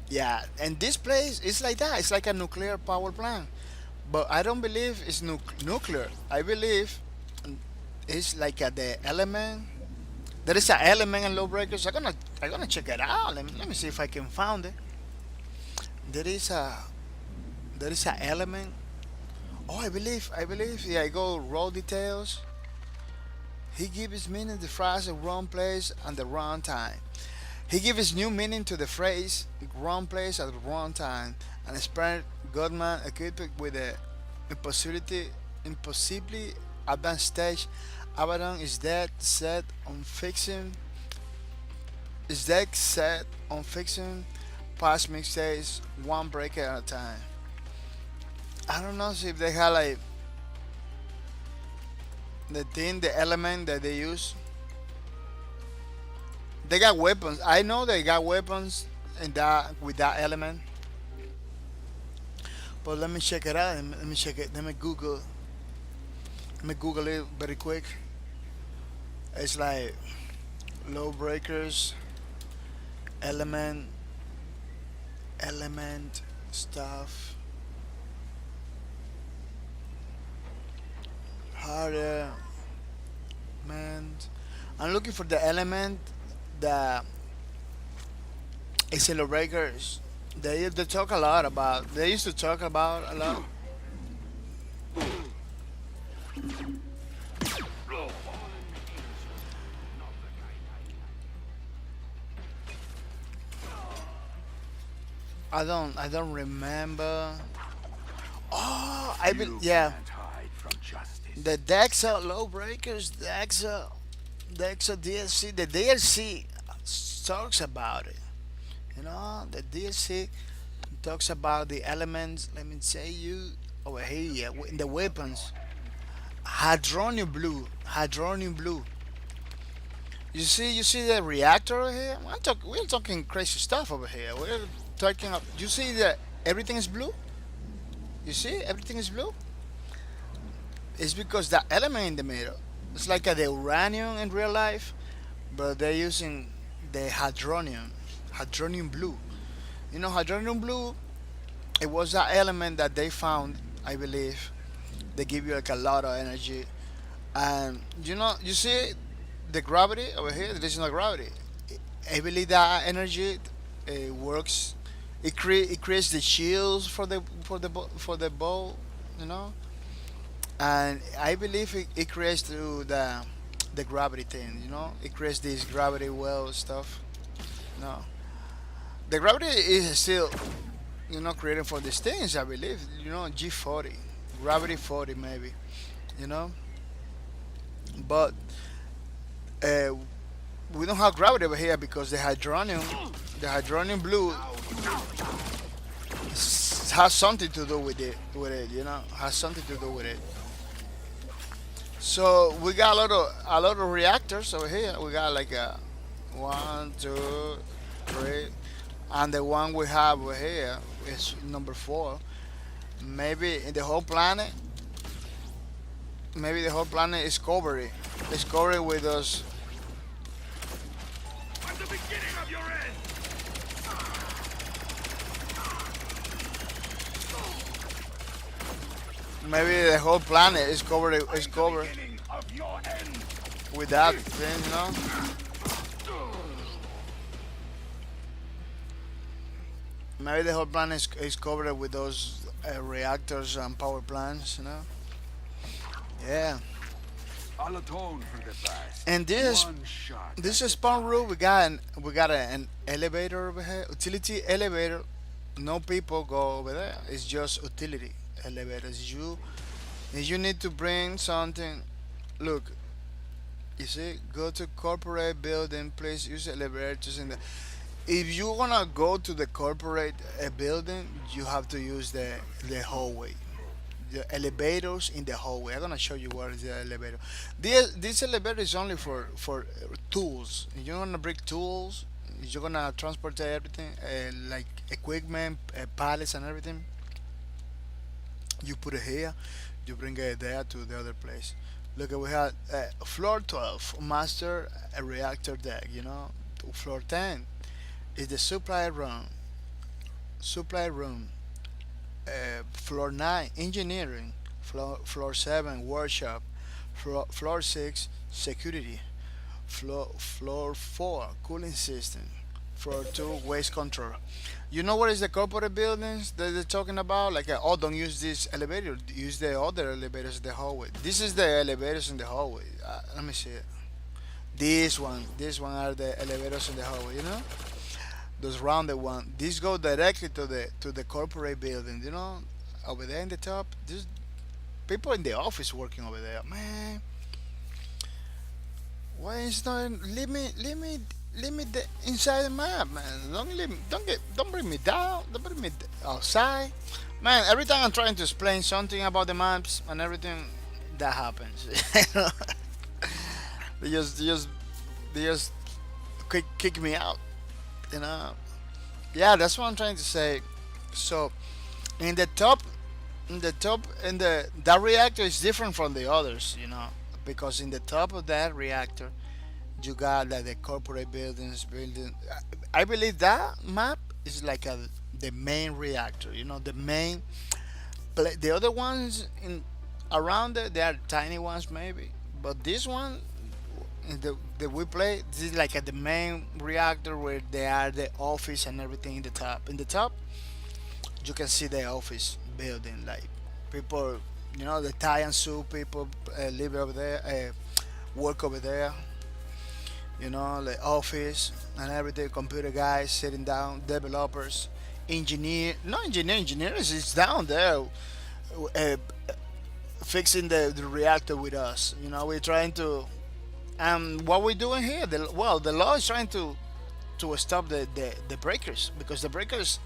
Yeah, and this place is like that. It's like a nuclear power plant, but I don't believe it's nuclear. I believe it's like the element. There is an element in Lawbreakers. I'm gonna check it out. Let me see if I can find it. There is a there is an element. Oh, I believe. Yeah, I go raw details. He gives meaning to the phrase the wrong place and the wrong time. He gives new meaning to the phrase wrong place at the wrong time and spread Goodman equipped with the impossibility, impossibly advanced stage. Abaddon is dead set on fixing. Is dead set on fixing past mixtapes one break at a time. I don't know if they have like the thing, the element that they use. They got weapons. I know they got weapons in that with that element. But let me check it out. Let me check it. Let me Google. Let me Google it very quick. It's like Lawbreakers element element stuff harder man. I'm looking for the element that accelerators. They talk a lot about. They used to talk about a lot. I don't remember. Oh, yeah. Can't hide from justice. The Dexa Lawbreakers, Dexa DLC. The DLC talks about it. The DLC talks about the elements. Let me say you over here, yeah, in the weapons. Hadronium blue. Hadronium blue. You see the reactor over here? We're talking crazy stuff over here. We're talking. You see that everything is blue? You see everything is blue? It's because that element in the middle. It's like the uranium in real life, but they're using the hadronium blue. Hadronium blue. It was that element that they found, I believe. They give you like a lot of energy, and you see the gravity over here. There is no gravity. I believe that energy works. It creates the shields for the ball, you know, and I believe it creates through the gravity thing. It creates this gravity well stuff. No, the gravity is still creating for these things. I believe G40, gravity 40 maybe, you know, but uh, we don't have gravity over here because the hydronium blue has something to do with it, has something to do with it. So we got a lot of reactors over here. We got like a one, two, three, and the one we have over here is number four. Maybe in the whole planet, maybe the whole planet is covered. It's covered with those. I'm the beginning of your end. Maybe the whole planet is covered. Is I'm the covered beginning of your end. with that thing. Maybe the whole planet is covered with those reactors and power plants. Yeah. I'll atone for the past. And this One shot. this at is a spawn room. time. We got an elevator over here, utility elevator. No people go over there. It's just utility elevators. If you need to bring something, look. You see, go to corporate building. Please use elevators in the. If you wanna go to the corporate building, you have to use the hallway. The elevators in the hallway. I'm gonna show you where is the elevator. This elevator is only for tools. You're gonna bring tools. You're gonna transport everything, like equipment, pallets, and everything. You put it here. You bring it there to the other place. Look, we have floor 12, master reactor deck. Floor 10 is the supply room. Supply room. Floor 9 engineering, floor 7 workshop, floor 6 security, floor 4 cooling system, floor 2 waste control. You know what is the corporate buildings that they're talking about? Like, oh, don't use this elevator, use the other elevators in the hallway. This is the elevators in the hallway. Let me see it. This one are the elevators in the hallway, those rounded one. These go directly to the corporate building. Over there in the top. people in the office working over there. Man, why is not leave me the inside the map, man. Don't leave me, don't bring me down. Don't bring me outside, man. Every time I'm trying to explain something about the maps and everything, that happens. they just they just they just kick me out. You know. Yeah, that's what I'm trying to say. So in the top, in the that reactor is different from the others. You know, because in the top of that reactor you got like the corporate building. I believe that map is like the main reactor. You know, the main. The other ones in around it, they are tiny ones maybe, but this one, the we play, this is like at the main reactor where they are the office and everything in the top. In the top, you can see the office building, like people, you know, the tie and suit people live over there, work over there, you know, the office and everything, computer guys sitting down, developers, engineers is down there uh, fixing the reactor with us. You know, we're trying to, and what we're doing here, the law is trying to stop the breakers, because the breakers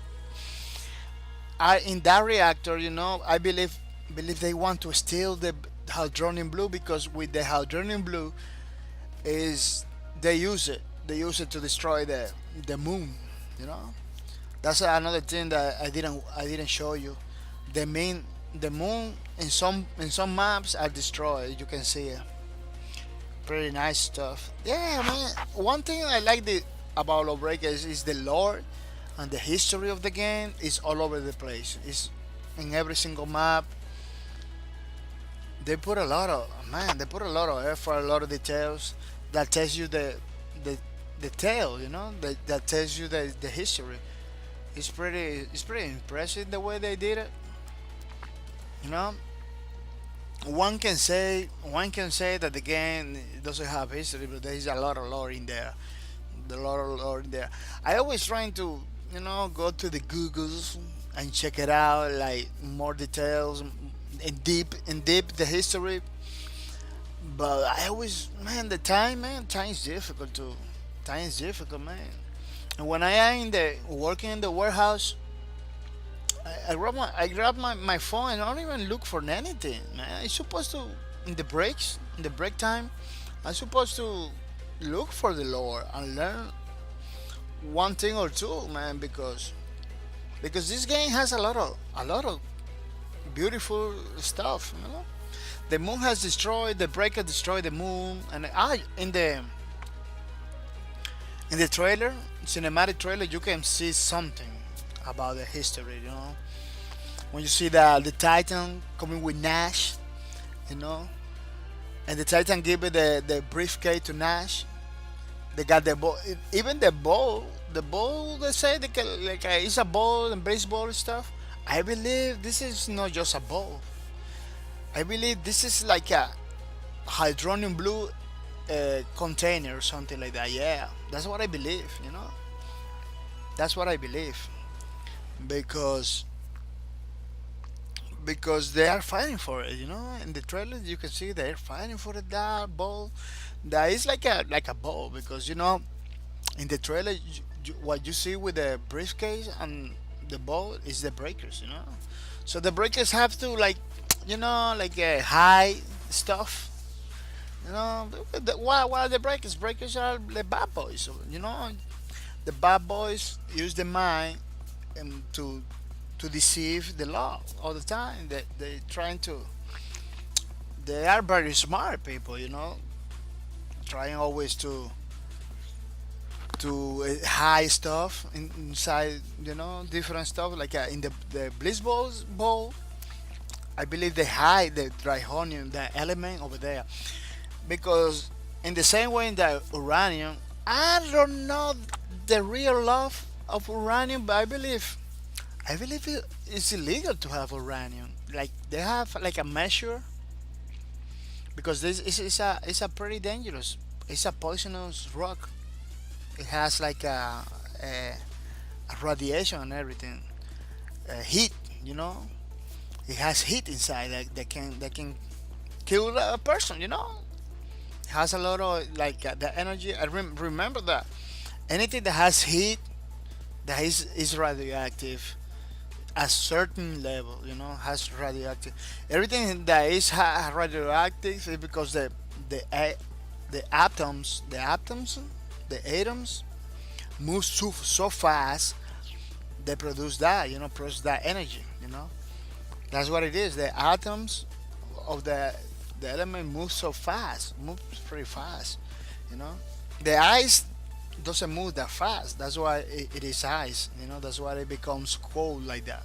are in that reactor. You know, I believe they want to steal the hydronium blue, because with the hydronium blue is they use it to destroy the moon. You know, that's another thing that I didn't show you. The moon in some maps are destroyed. You can see it. Pretty nice stuff. Yeah, man. One thing I like about Lawbreakers is the lore and the history of the game is all over the place. It's in every single map. They put a lot of man. They put a lot of effort, a lot of details that tells you the the tale. You know that tells you the history. It's pretty impressive the way they did it. You know, one can say that the game doesn't have history, but there is a lot of lore in there. The lot of lore in there. I always trying to, you know, go to the Googles and check it out, like more details in deep the history. But I always, man, the time, man, time is difficult too. Time is difficult, man. And when I am in the working in the warehouse, I grab my phone and I don't even look for anything, man. I supposed to in the breaks, in the break time, I'm supposed to look for the lore and learn one thing or two, man, because this game has a lot of beautiful stuff, you know. The moon has destroyed the breaker destroyed the moon, and in the trailer, cinematic trailer, you can see something about the history, you know. When you see the Titan coming with Nash, you know, and the Titan give it the briefcase to Nash. They got the ball, even the ball. They say they can, like it's a ball and baseball and stuff. I believe this is not just a ball. I believe this is like a hydronium blue container or something like that. Yeah, that's what I believe. You know, that's what I believe because they are fighting for it. You know, in the trailer you can see they're fighting for that ball. That is like a ball, because you know in the trailer what you see with the briefcase and the ball is the breakers. You know, so the breakers have to like, you know, like hide stuff. You know, while the breakers are the bad boys. So, you know, the bad boys use the mind to deceive the law all the time. They trying to. They are very smart people. You know, trying always to hide stuff inside. You know, different stuff like in the Bliss balls ball. I believe they hide the trihonium, the element over there, because in the same way in the uranium, I don't know the real love of uranium, but I believe it's illegal to have uranium. Like they have like a measure, because this is it's a pretty dangerous. It's a poisonous rock. It has like a radiation and everything, heat. You know, It has heat inside that can kill a person. It has a lot of like the energy. I remember that anything that has heat that is radioactive a certain level, has radioactive. Everything that is radioactive is because the atoms, the atoms move so fast. They produce that, produce that energy. That's what it is. The atoms of the element move so fast, moves pretty fast. You know, the ice doesn't move that fast. That's why it is ice. That's why it becomes cold like that.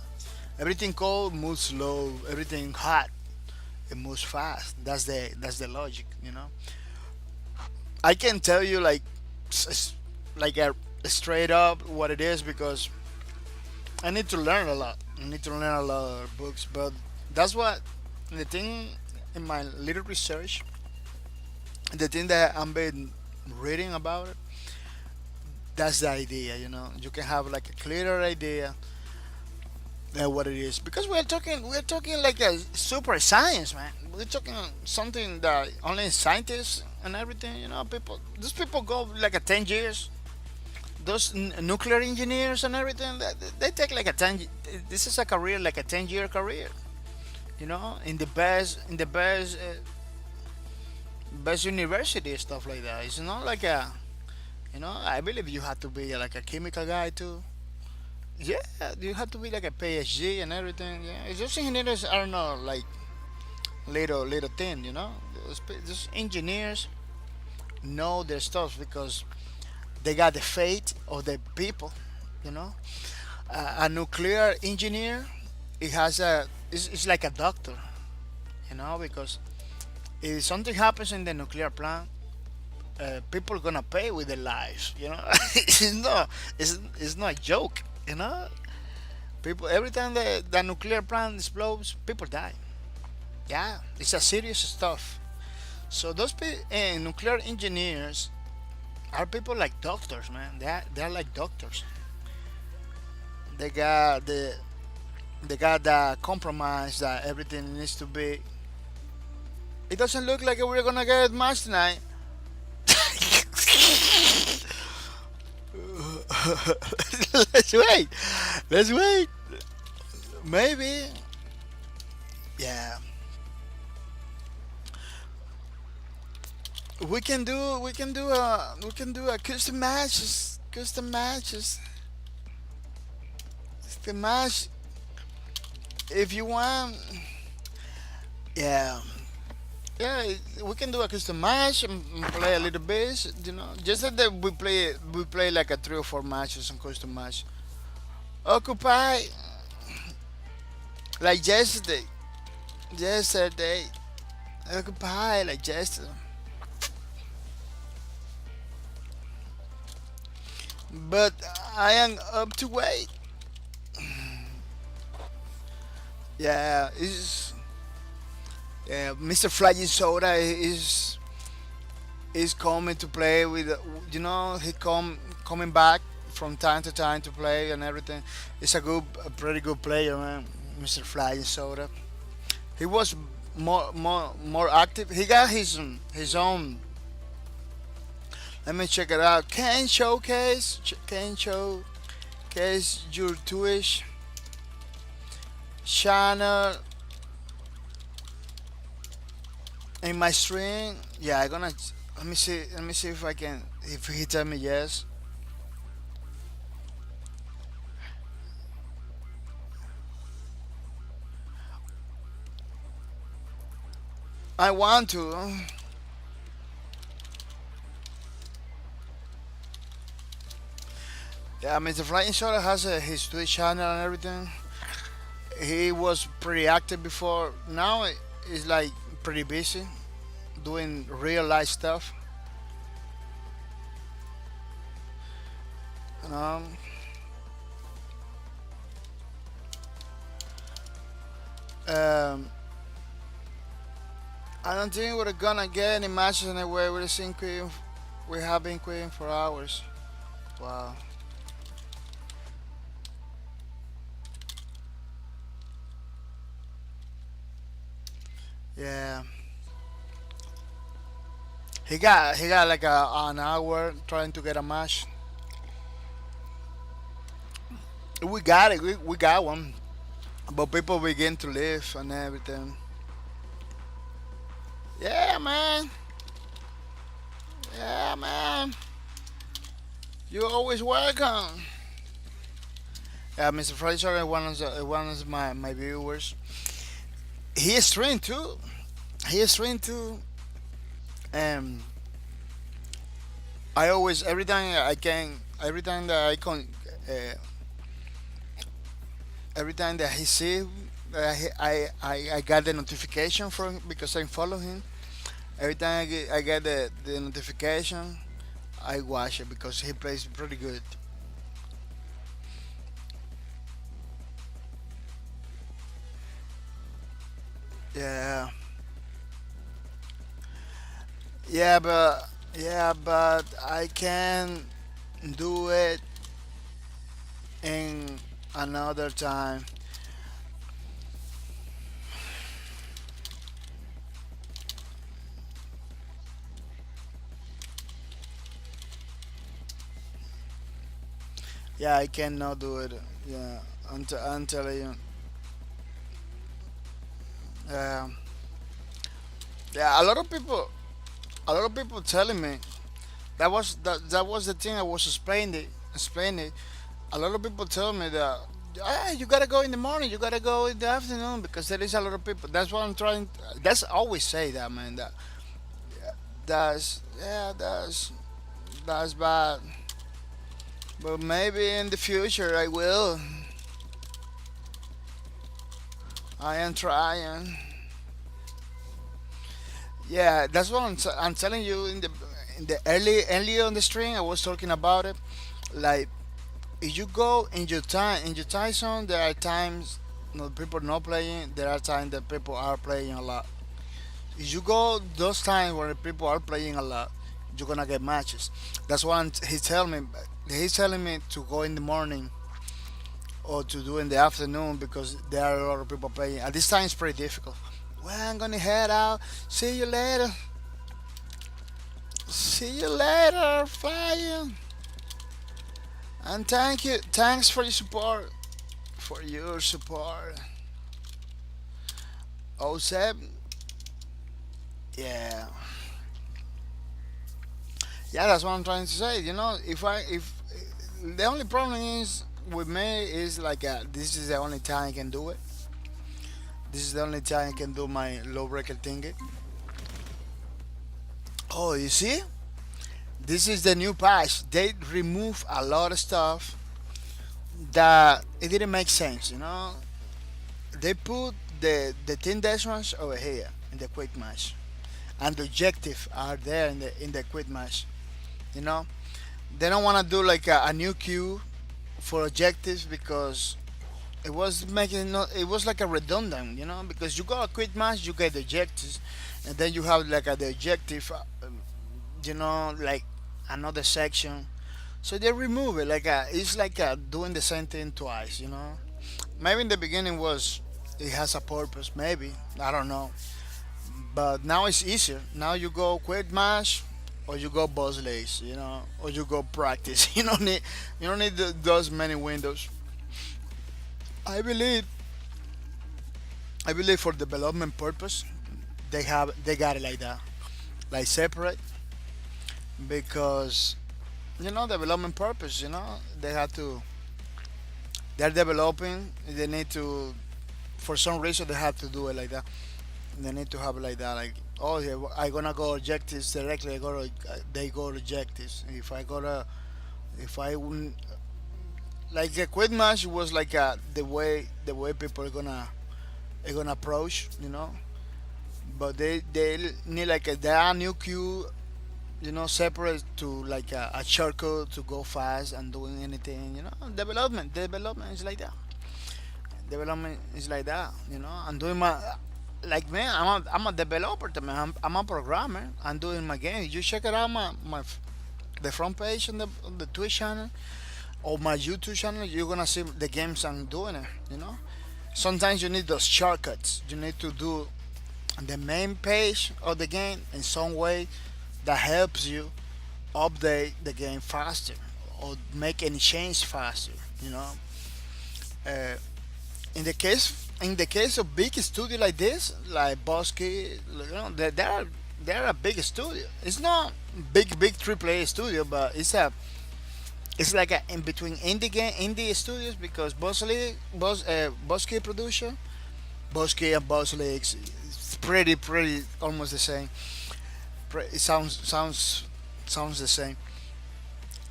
Everything cold moves slow. Everything hot it moves fast. That's the logic. I can tell you like like a straight up what it is because I need to learn a lot. I need to learn a lot of books, but that's what the thing in my little research, the thing that I'm been reading about it. That's the idea. You can have like a clearer idea what it is because we're talking like a super science, man. We're talking something that only scientists and everything. People. Those people go like a 10 years. Those nuclear engineers and everything. They take like a 10. This is a career like a 10-year career. In the best university stuff like that. It's not like a. I believe you have to be like a chemical guy too. Yeah, you have to be like a PhD and everything. Yeah, it's just engineers are not like little thing. Those engineers know their stuff because they got the faith of the people. You know, a nuclear engineer, it's like a doctor. Because if something happens in the nuclear plant, people gonna pay with their lives. It's not a joke. People every time the nuclear plant explodes, people die. Yeah, it's a serious stuff. So those nuclear engineers are people like doctors, man. They're like doctors. They got the compromise that everything needs to be. It doesn't look like we're gonna get much tonight. Let's wait. Let's wait. Maybe. Yeah. We can do a custom matches. Custom matches. Custom match if you want. Yeah. Yeah, we can do a custom match and play a little bit. Just that we play like a 3 or 4 matches on custom match. Occupy like yesterday. Yesterday. Occupy like yesterday. But I am up to wait. Yeah, Mr. Flying Soda is coming to play with. He coming back from time to time to play and everything. It's a pretty good player, man. Mr. Flying Soda. He was more active. He got his own. Let me check it out. Can showcase your Twitch channel in my stream. Yeah, I'm gonna. Let me see. Let me see if I can. If he tell me yes. I want to. Yeah, Mr. Flying Soda has his Twitch channel and everything. He was pretty active before. Now he's like pretty busy doing real life stuff. Um, um, I don't think we're gonna get any matches anyway. We have been queuing for hours. Wow. Yeah, he got like an hour trying to get a match. We got it. We got one, but people begin to leave and everything. Yeah, man. Yeah, man. You're always welcome. Yeah, Mr. Fraser is one of my viewers. He is streamed too. He is streamed too. And I always every time that uh, every time that he see, I got the notification from because I follow him. Every time I get the notification, I watch it because he plays pretty good. Yeah, yeah, but I can do it in another time. Yeah, I cannot do it. Yeah, I'm telling you. Yeah, yeah. A lot of people telling me that was the thing I was explaining. A lot of people tell me that you gotta go in the morning, you gotta go in the afternoon because there is a lot of people. That's what I'm trying. That's always say that, man. That's bad. But maybe in the future I will. I am trying. Yeah, that's what I'm telling you. In the early on the stream, I was talking about it. Like if you go in your time zone, there are times people not playing. There are times that people are playing a lot. If you go those times where people are playing a lot, you're gonna get matches. That's why he's telling me. He's telling me to go in the morning or to do in the afternoon because there are a lot of people playing. At this time, it's pretty difficult. Well, I'm gonna head out. See you later. See you later, Flyer. And thank you. Thanks for your support. For your support. Oh, seven. Yeah. Yeah, that's what I'm trying to say. If the only problem is with me is like this is the only time I can do it. This is the only time I can do my low breaker thingy. Oh, you see? This is the new patch. They remove a lot of stuff that it didn't make sense. They put the 10 dash match over here in the quick match, and the objective are there in the quick match. You know, they don't want to do like a new queue for objectives because it was like a redundant. Because you got a quick match, you get the objectives, and then you have like the objective. Like another section. So they remove it like it's like doing the same thing twice. Maybe in the beginning was it has a purpose. Maybe I don't know. But now it's easier. Now you go quick match, or you go boss lace. Or you go practice. You don't need those many windows. I believe. I believe for development purpose, they got it like that, like separate because development purpose. They have to. They're developing. They need to. For some reason, they have to do it like that. They need to have it like that. Like, oh, yeah, I gonna go objectives directly. They go objectives. If I wouldn't like a quit match was like the way people are gonna approach. But they need like there are new queue. Separate to like a shortcut to go fast and doing anything. Development is like that. Development is like that. I'm doing my like man. I'm a developer. Man. I'm a programmer. I'm doing my game. You check it out the front page on the Twitch channel or my YouTube channel. You're gonna see the games I'm doing it. Sometimes you need those shortcuts. You need to do the main page of the game in some way that helps you update the game faster or make any change faster. You know, uh, in the case of big studio like this, like Bosky, they're a big studio. It's not big AAA studio, but it's like a in between indie studios because Bosky production, Bosky and Boss Leagues, it's pretty almost the same. It sounds the same.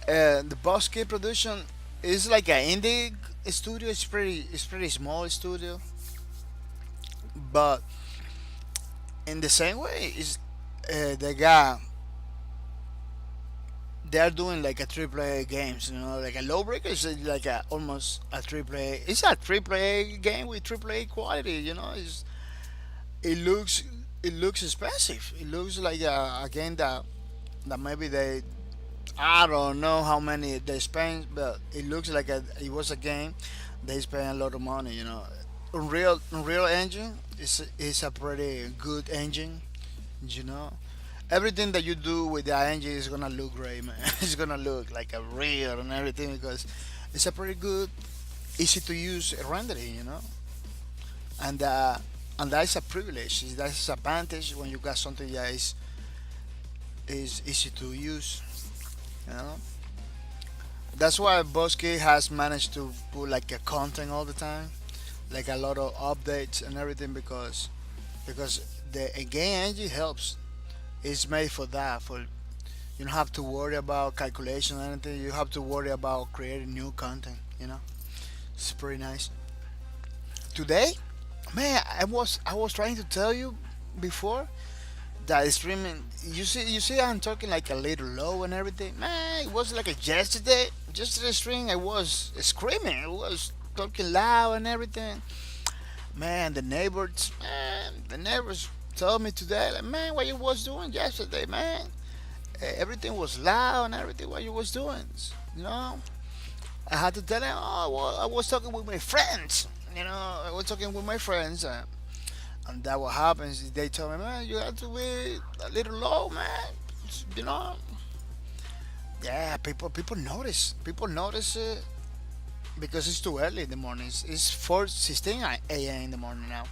The Bosky production is like an indie studio. It's pretty small studio, but in the same way, they're doing like a triple A games. Like a Lawbreakers is like a almost a triple A. It's a triple A game with triple A quality. It looks it looks expensive. It looks like a game that maybe they I don't know how many they spent, but it looks like it was a game. They spent a lot of money. Unreal Engine is a pretty good engine. You know, everything that you do with the engine is gonna look great, man. It's gonna look like a real and everything because it's a pretty good, easy to use rendering. And and that's a privilege. That's an advantage when you got something that is easy to use. You know. That's why Bosky has managed to put like a content all the time, like a lot of updates and everything because the game engine helps. It's made for that. For you don't have to worry about calculation or anything. You have to worry about creating new content. It's pretty nice. Today, man, I was trying to tell you before that streaming. You see, I'm talking like a little low and everything. Man, it was like a yesterday stream. I was screaming. I was talking loud and everything. Man, the neighbors told me today, like, man, what you was doing yesterday, man? Everything was loud and everything. What you was doing, you know? I had to tell them, oh, well, I was talking with my friends. I was talking with my friends, and that what happens. Is they told me, man, you have to be a little low, man. You know? Yeah, people notice. People notice it because it's too early in the morning. It's 4:16 a.m. in the morning now.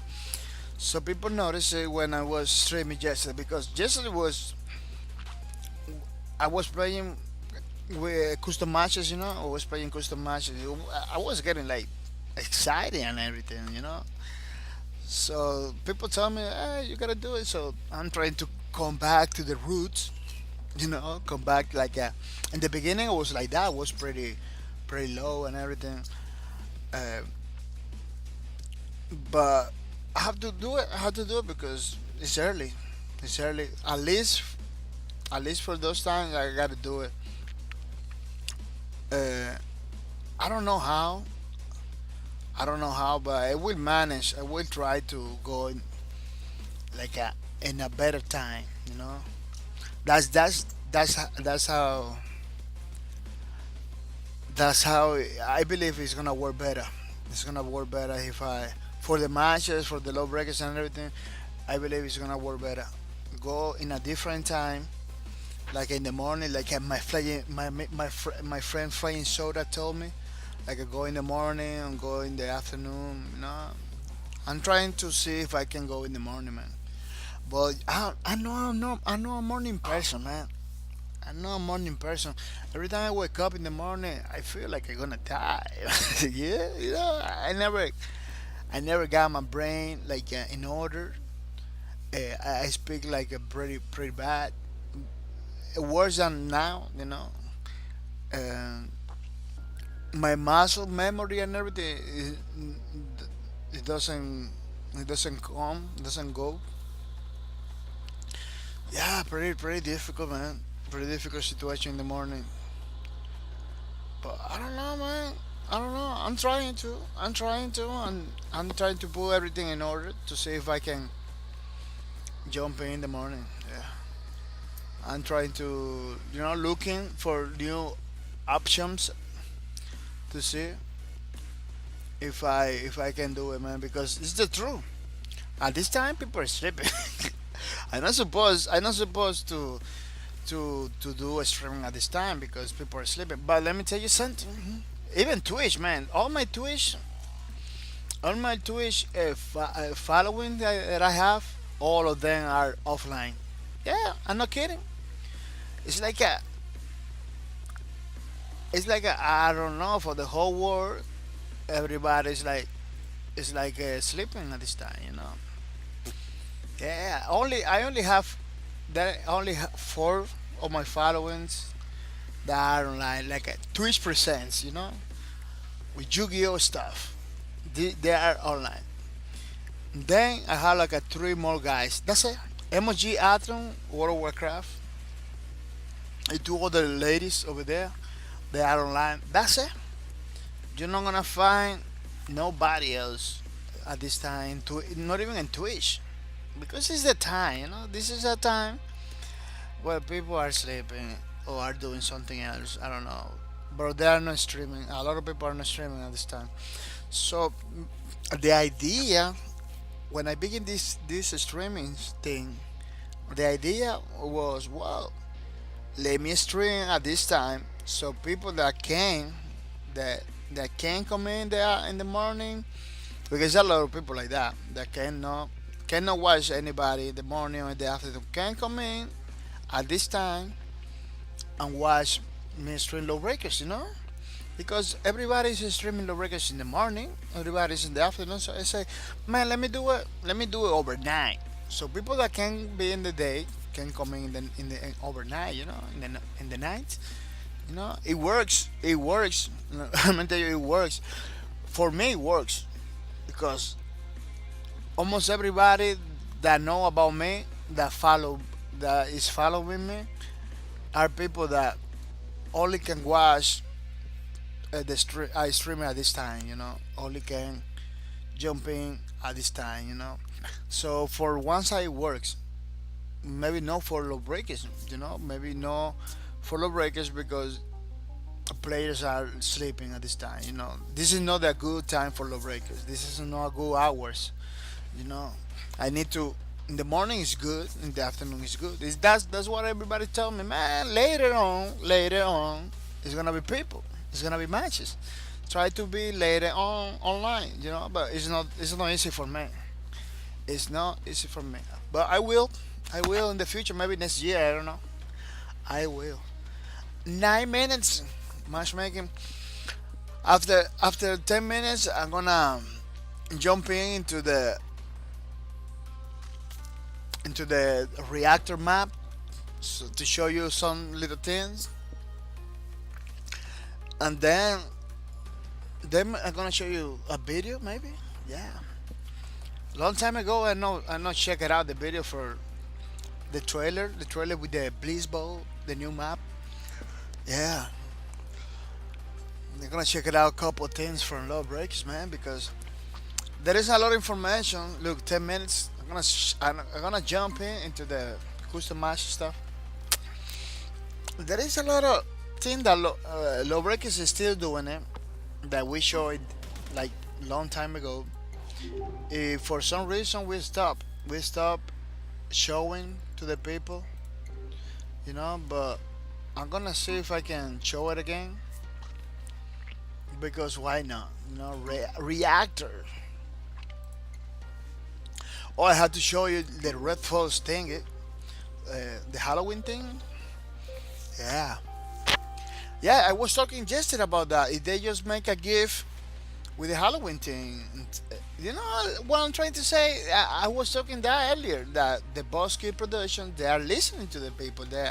So people noticed it when I was streaming yesterday because yesterday I was playing with custom matches. I was playing custom matches. I was getting like excited and everything. So people tell me, hey, you gotta do it. So I'm trying to come back to the roots. Come back like in the beginning. I was like that. I was pretty low and everything. Uh, but I have to do it. I have to do it because it's early. It's early. At least for those times, I gotta do it. Uh, I don't know how. I don't know how, but I will manage. I will try to go like in a better time. That's that's how I believe it's gonna work better. It's gonna work better if I for the matches, for the low breakers and everything. I believe it's gonna work better. Go in a different time, like in the morning, like my friend flying soda told me. Like I go in the morning and go in the afternoon. I'm trying to see if I can go in the morning, man. But I know I'm a morning person, man. I know I'm a morning person. Every time I wake up in the morning, I feel like I'm gonna die. Yeah, I never got my brain like in order. I speak like a pretty bad, worse than now. And my muscle memory and everything, it doesn't go. Yeah, pretty difficult, man. Pretty difficult situation in the morning. But I don't know, man. I don't know. I'm trying to. I'm trying to put everything in order to see if I can jump in the morning. Yeah. I'm trying to, looking for new options to see if I can do it, man. Because it's the truth. At this time, people are sleeping. I'm not supposed to do a streaming at this time because people are sleeping. But let me tell you something. Even Twitch, man, all my Twitch following that I have, all of them are offline. Yeah, I'm not kidding. It's like a, I don't know, for the whole world, everybody's like, it's like sleeping at this time, you know. Yeah, I only have that only four of my followings that are online, like a Twitch presents, you know, with Yu-Gi-Oh stuff. They are online. Then I have like a three more guys. That's it. MOG Atron, World of Warcraft. And two other ladies over there. They are online. That's it. You're not gonna find nobody else at this time. Not even in Twitch, because it's the time. You know, this is a time where people are sleeping or are doing something else. I don't know, but they are not streaming. A lot of people are not streaming at this time. So the idea when I begin this streaming thing, the idea was, well, let me stream at this time so people that that can come in there in the morning, because a lot of people like that cannot watch anybody in the morning or in the afternoon, can come in at this time and watch me stream Lawbreakers, you know, because everybody's streaming Lawbreakers in the morning, everybody's in the afternoon. So I say, man, let me do it overnight. So people that can be in the day can come in the overnight, you know, in the night. You know, it works. It works. I'm gonna tell you, it works. For me, it works because almost everybody that know about me, that is following me, are people that only can watch I stream at this time. You know, only can jump in at this time. You know, so for one side it works. Maybe not for low breakers. You know, maybe no for low breakers because players are sleeping at this time. You know, this is not a good time for low breakers. This is not good hours. You know, I need to. In the morning is good. In the afternoon is good. That's what everybody tell me, man. Later on, it's gonna be people. It's gonna be matches. Try to be later on online. You know, but it's not easy for me. It's not easy for me. But I will. I will in the future. Maybe next year. I don't know. I will. 9 minutes matchmaking. After 10 minutes, I'm gonna jump in into the reactor map, so to show you some little things, and then I'm gonna show you a video maybe. Yeah, long time ago I know check it out the video for the trailer with the Bliss Bowl, the new map. Yeah, they're gonna check it out. A couple of things from Lawbreakers, man, because there is a lot of information. Look, 10 minutes. I'm gonna jump into the custom match stuff. There is a lot of thing that Lawbreakers is still doing it that we showed like long time ago. If for some reason we stop showing to the people, you know. But I'm gonna see if I can show it again because why not? You know, reactor. Oh, I had to show you the Red Falls thing, the Halloween thing. Yeah, yeah. I was talking yesterday about that. If they just make a GIF with the Halloween thing, you know what I'm trying to say. I was talking that earlier. That the Boss Kid Production, they are listening to the people. They,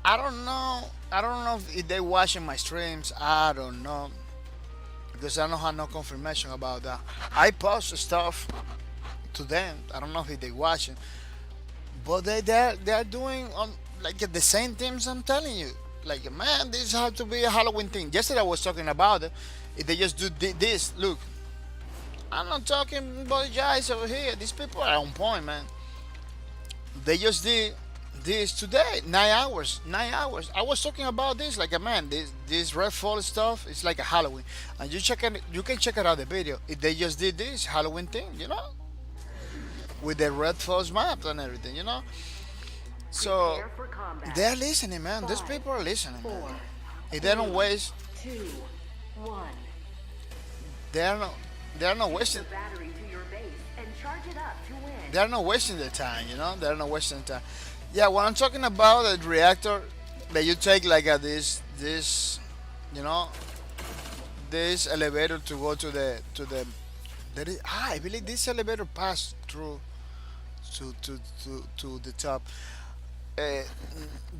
I don't know. I don't know if they watching my streams. I don't know because I don't have no confirmation about that. I post stuff to them. I don't know if they watching, but they're doing on like the same things I'm telling you. Like, man, this has to be a Halloween thing. Yesterday I was talking about it. If they just do this, look, I'm not talking about guys over here. These people are on point, man. They just did this today, 9 hours, 9 hours. I was talking about this like a man. This Red Fall stuff is like a Halloween, and you can check it out the video. If they just did this Halloween thing, you know. with the red force maps and everything, you know. So Prepare for combat. they're listening, man. These Five, people are listening, man. four, If they don't three, waste, two, one. they're not, they're not Take the wasting, battery to your base and charge it up to win. they're not wasting their time, you know. They're not wasting time. Yeah, what I'm talking about, the reactor that you take like this, you know, this elevator to go to the. There is, I believe this elevator passed through to the top. Uh,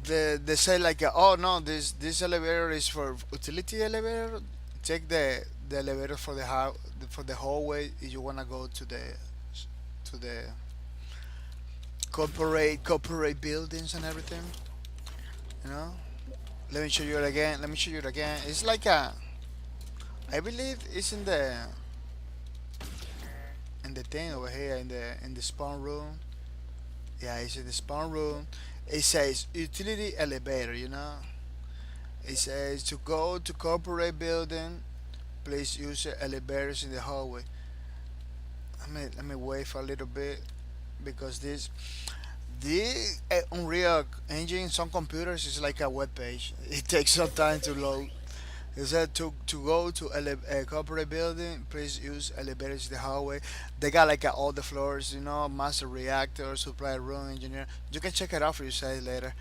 they say like oh no, this elevator is for utility elevator. Take the elevator for for the hallway if you wanna go to the corporate buildings and everything. You know. Let me show you it again. Let me show you it again. It's like I believe it's in the thing over here in the spawn room. Yeah, it's in the spawn room. It says utility elevator. You know. It says to go to corporate building, please use the elevators in the hallway. Let me wait for a little bit because the Unreal Engine some computers is like a web page. It takes some time to load. It said to go to a corporate building, please use elevators in the hallway. They got like all the floors, you know, master reactor, supply room engineer. You can check it out for yourself later.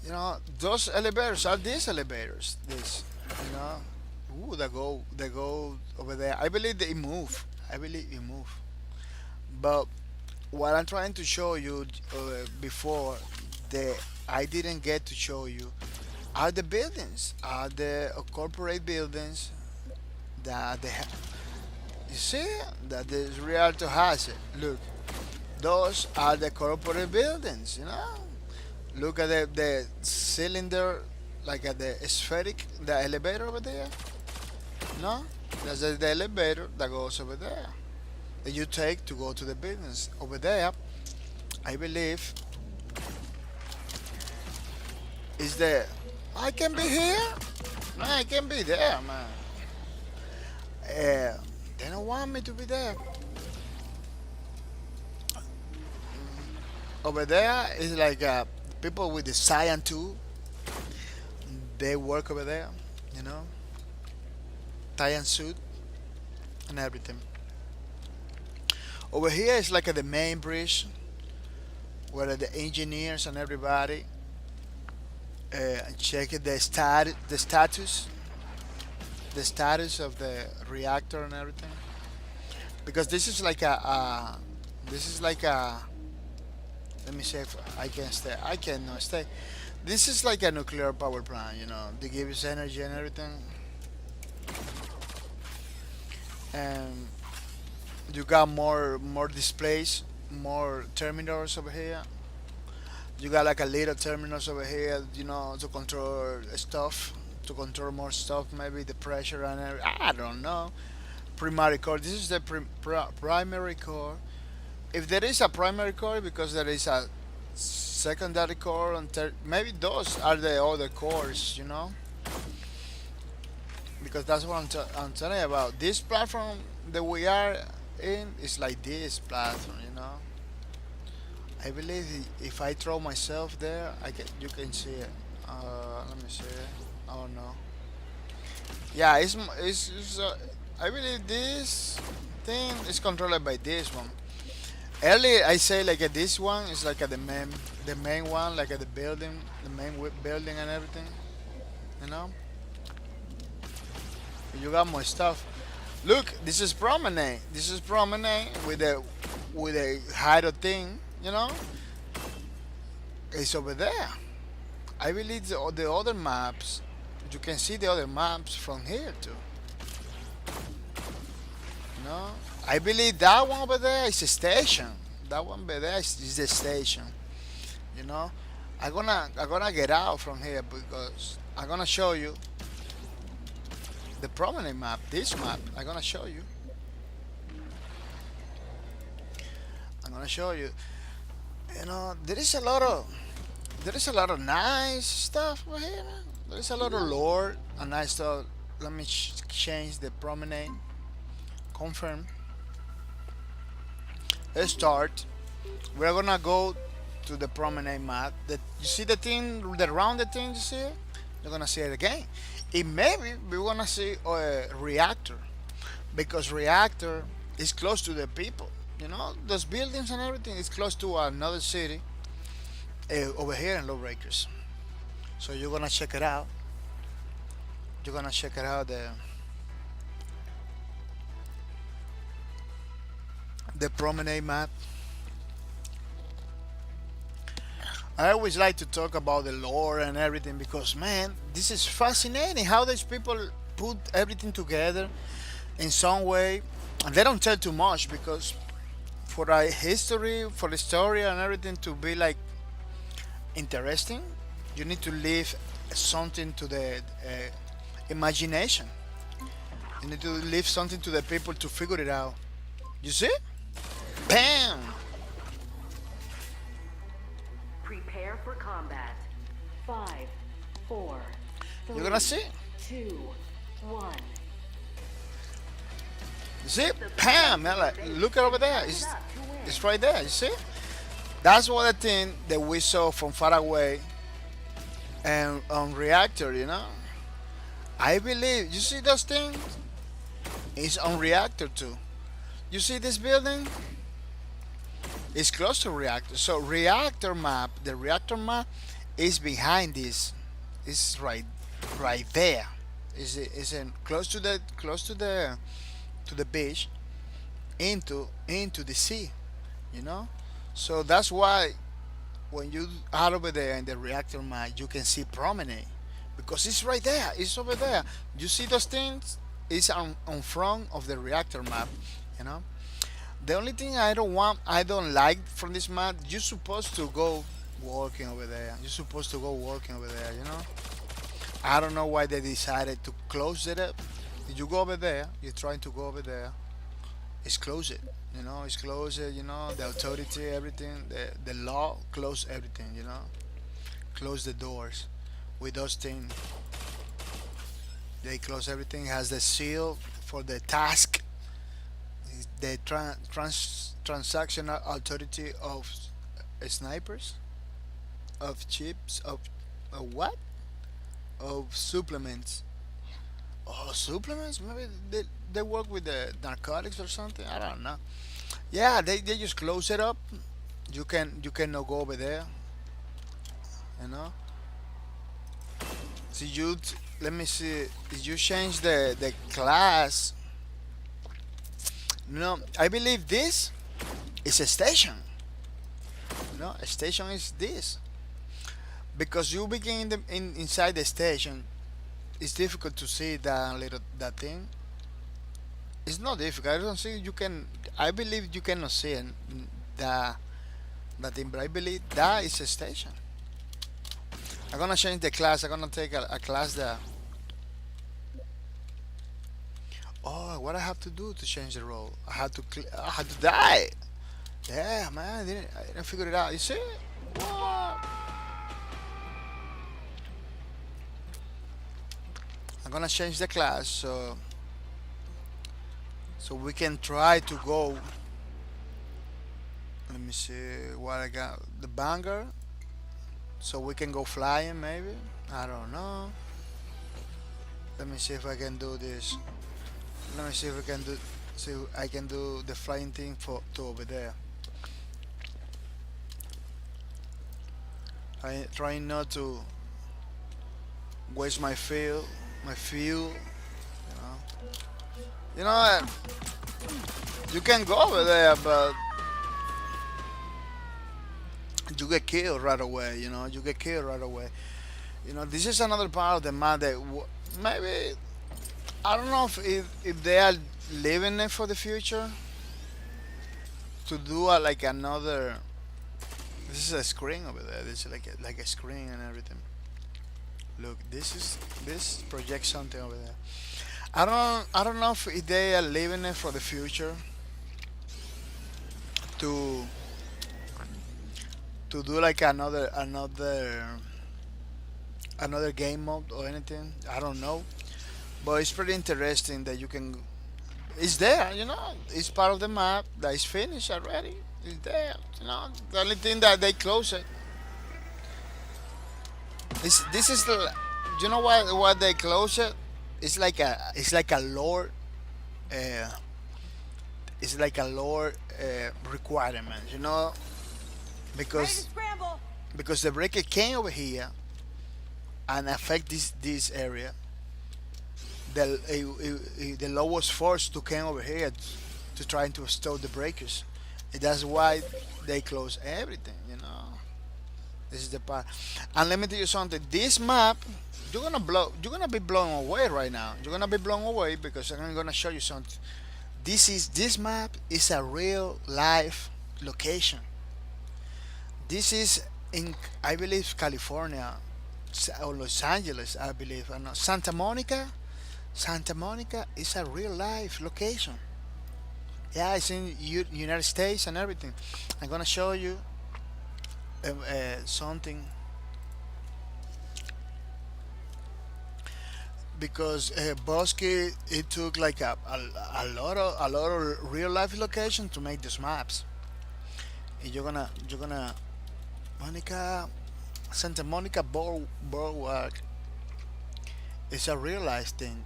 You know, those elevators are these elevators. This, you know, ooh, they go over there. I believe they move. I believe it move. But what I'm trying to show you before, the I didn't get to show you are the buildings, are the corporate buildings that you see that the realtor has it. Look, those are the corporate buildings. You know, look at the cylinder, like at the spheric, the elevator over there. No, that's the elevator that goes over there that you take to go to the business over there. I believe is the I can be here, man. I can be there, man. They don't want me to be there. Over there is like people with the cyan too. They work over there, you know, tie and suit and everything. Over here is like the main bridge where the engineers and everybody check the status of the reactor and everything. Because this is like a, let me see if I can stay. I cannot stay. This is like a nuclear power plant, you know. They give us energy and everything, and you got more displays, more terminals over here. You got like a little terminals over here, you know, to control stuff, to control more stuff, maybe the pressure and I don't know. Primary core. This is the primary core. If there is a primary core, because there is a secondary core and maybe those are the other cores, you know, because that's what I'm telling you about. This platform that we are in is like this platform, you know. I believe if I throw myself there, you can see it. Let me see. Oh no. Yeah, I believe this thing is controlled by this one. Earlier I say like this one is like the main one, like the building, the main building and everything. You know, you got more stuff. Look, this is promenade. This is promenade with a hydro thing. You know, it's over there. I believe the other maps. You can see the other maps from here too. No, I believe that one over there is a station. That one over there is the station. You know, I'm gonna get out from here because I'm gonna show you the prominent map. This map I'm gonna show you. I'm gonna show you. You know, there is a lot of nice stuff over here. Man. There is a lot of lore and nice stuff. Let me change the promenade. Confirm. start, we're gonna go to the promenade map. That you see the thing, the rounded thing. You see it? You're gonna see it again. It maybe we're gonna see a reactor because reactor is close to the people. You know, those buildings and everything is close to another city over here in Lawbreakers. So you're gonna check it out. You're gonna check it out the promenade map. I always like to talk about the lore and everything because man, this is fascinating how these people put everything together in some way, and they don't tell too much because for a history, for the story and everything to be like interesting, you need to leave something to the imagination. You need to leave something to the people to figure it out. You see? Bam! Prepare for combat. 5, 4, 3, You're gonna see? 2, 1. You see? Bam! Man, like, look it over there. It's right there. You see? That's what the thing that we saw from far away and on reactor. You know, I believe. You see those things? It's on reactor too. You see this building? It's close to reactor. So reactor map, the reactor map is behind this. It's right there. Is in close to the beach into the sea. You know? So that's why when you are over there in the reactor map you can see promenade. Because it's right there, it's over there. You see those things? It's on front of the reactor map, you know? The only thing I don't like from this map, you're supposed to go walking over there. You're supposed to go walking over there, you know? I don't know why they decided to close it up. If you go over there, you're trying to go over there, it's close it. You know, it's close it, you know, the authority, everything, the law close everything, you know? Close the doors with those things. They close everything, has the seal for the task, the transactional authority of snipers, of chips, of what? Of supplements. Oh, supplements? Maybe they work with the narcotics or something. I don't know. Yeah, they just close it up. You cannot go over there. You know. So let me see. Did you change the class? No, I believe this is a station. No, a station is this because you begin inside the station. It's difficult to see that thing. It's not difficult. I don't see you can. I believe you cannot see the that thing, but I believe that is a station. I'm gonna change the class. I'm gonna take a class there. Oh, what I have to do to change the role? I had to die. Yeah, man, I didn't figure it out. You see? What? I'm gonna change the class so we can try to go. Let me see what I got. The banger, so we can go flying maybe. I don't know. Let me see if I can do this. Let me see if I can do the flying thing to over there. I trying not to waste my fuel. You know what? You can go over there, but you get killed right away. You know, you get killed right away. You know, this is another part of the map that maybe I don't know if they are leaving it for the future to do like another. This is a screen over there. This is like a screen and everything. Look, this projects something over there. I don't know if they are leaving it for the future to do like another game mode or anything. I don't know, but it's pretty interesting that you can. It's there, you know. It's part of the map that is finished already. It's there. You know, the only thing that they close it. This is the. You know what they close it? It's like a lore. Uh, it's like a lore requirement. You know, because the breaker came over here and affect this area. The law was forced to come over here to try to stop the breakers. And that's why they close everything. You know, this is the part. And let me tell you something. This map, You're gonna be blown away right now. You're gonna be blown away because I'm gonna show you something. This map is a real life location. This is in, I believe, California or Los Angeles. I believe. I know Santa Monica. Santa Monica is a real life location. Yeah, it's in United States and everything. I'm gonna show you something because Bosque it took like a lot of real life location to make these maps. And you're gonna Monica Santa Monica Boardwalk. It's a real life thing.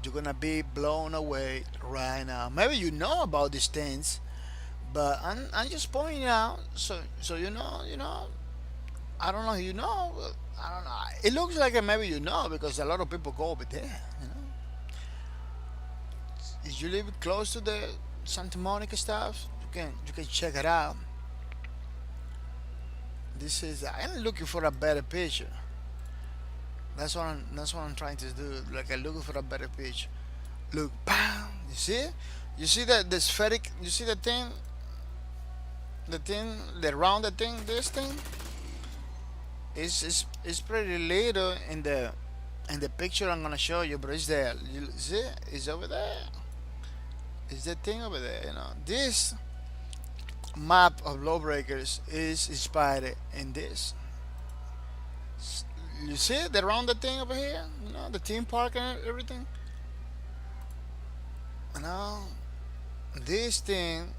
You're gonna be blown away right now. Maybe you know about these things, but I'm just pointing out so you know. I don't know if you know. But I don't know. It looks like maybe you know because a lot of people go over there. You know, if you live close to the Santa Monica stuff, you can check it out. This is I'm looking for a better picture. That's what I'm trying to do. Like I'm looking for a better picture. Look, bam. You see? You see that the spheric? You see the thing, the rounded thing. This thing is pretty little in the picture I'm gonna show you, but it's there. You see? It's over there. It's the thing over there. You know, this map of Lawbreakers is inspired in this. You see the rounded thing over here? You know, the theme park and everything. You know, this thing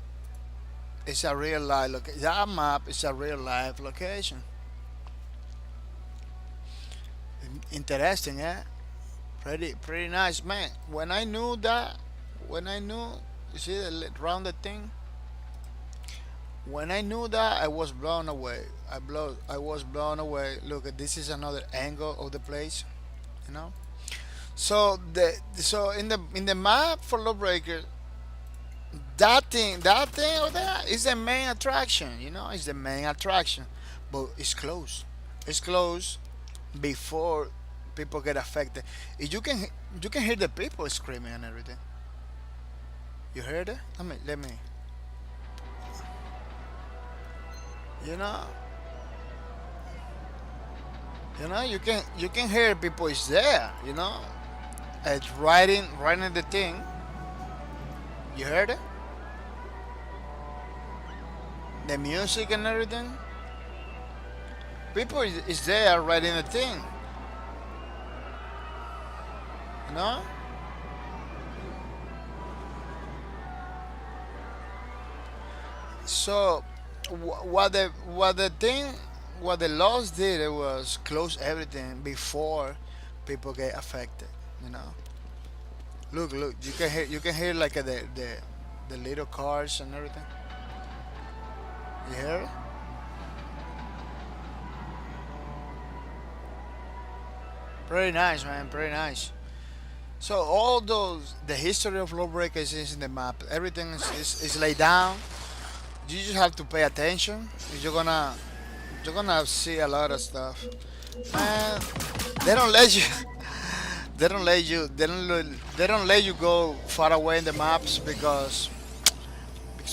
is a real life location. That map is a real life location. Interesting, eh? Pretty nice, man. When I knew, you see the rounded thing. When I knew that, I was blown away. I was blown away. Look, this is another angle of the place, you know. So in the map for Lawbreaker, that thing over there is the main attraction. You know, it's the main attraction, but it's closed. It's closed before people get affected. If you can hear the people screaming and everything. You heard it? Let me. You know, you can hear people is there. You know, it's writing the thing. You heard it? The music and everything. People is there writing the thing. You know. So what the laws did it was close everything before people get affected. You know. Look, you can hear like the little cars and everything. You hear it? Pretty nice, man. Pretty nice. So all those the history of Lawbreakers is in the map. Everything is laid down. You just have to pay attention. You're gonna see a lot of stuff. Man, they don't let you. They don't let you go far away in the maps because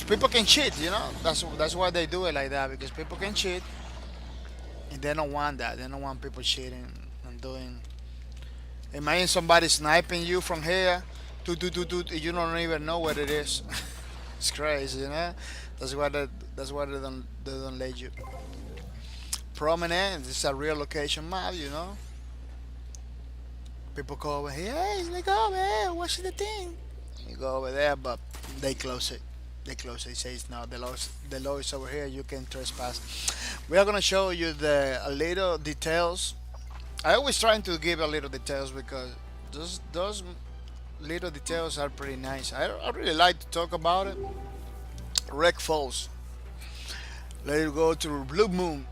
people can cheat. You know, that's why they do it like that because people can cheat, and they don't want that. They don't want people cheating and doing. Imagine somebody sniping you from here, you don't even know what it is. It's crazy, you know. That's why they don't let you. Prominent. This is a real location map, you know. People go over here. Hey, let's go over here. Watch the thing. You go over there, but they close it. They close. It says no. The law is over here. You can trespass. We are gonna show you the a little details. I always trying to give a little details because those little details are pretty nice. I really like to talk about it. Wreck Falls. Let's go to Blue Moon.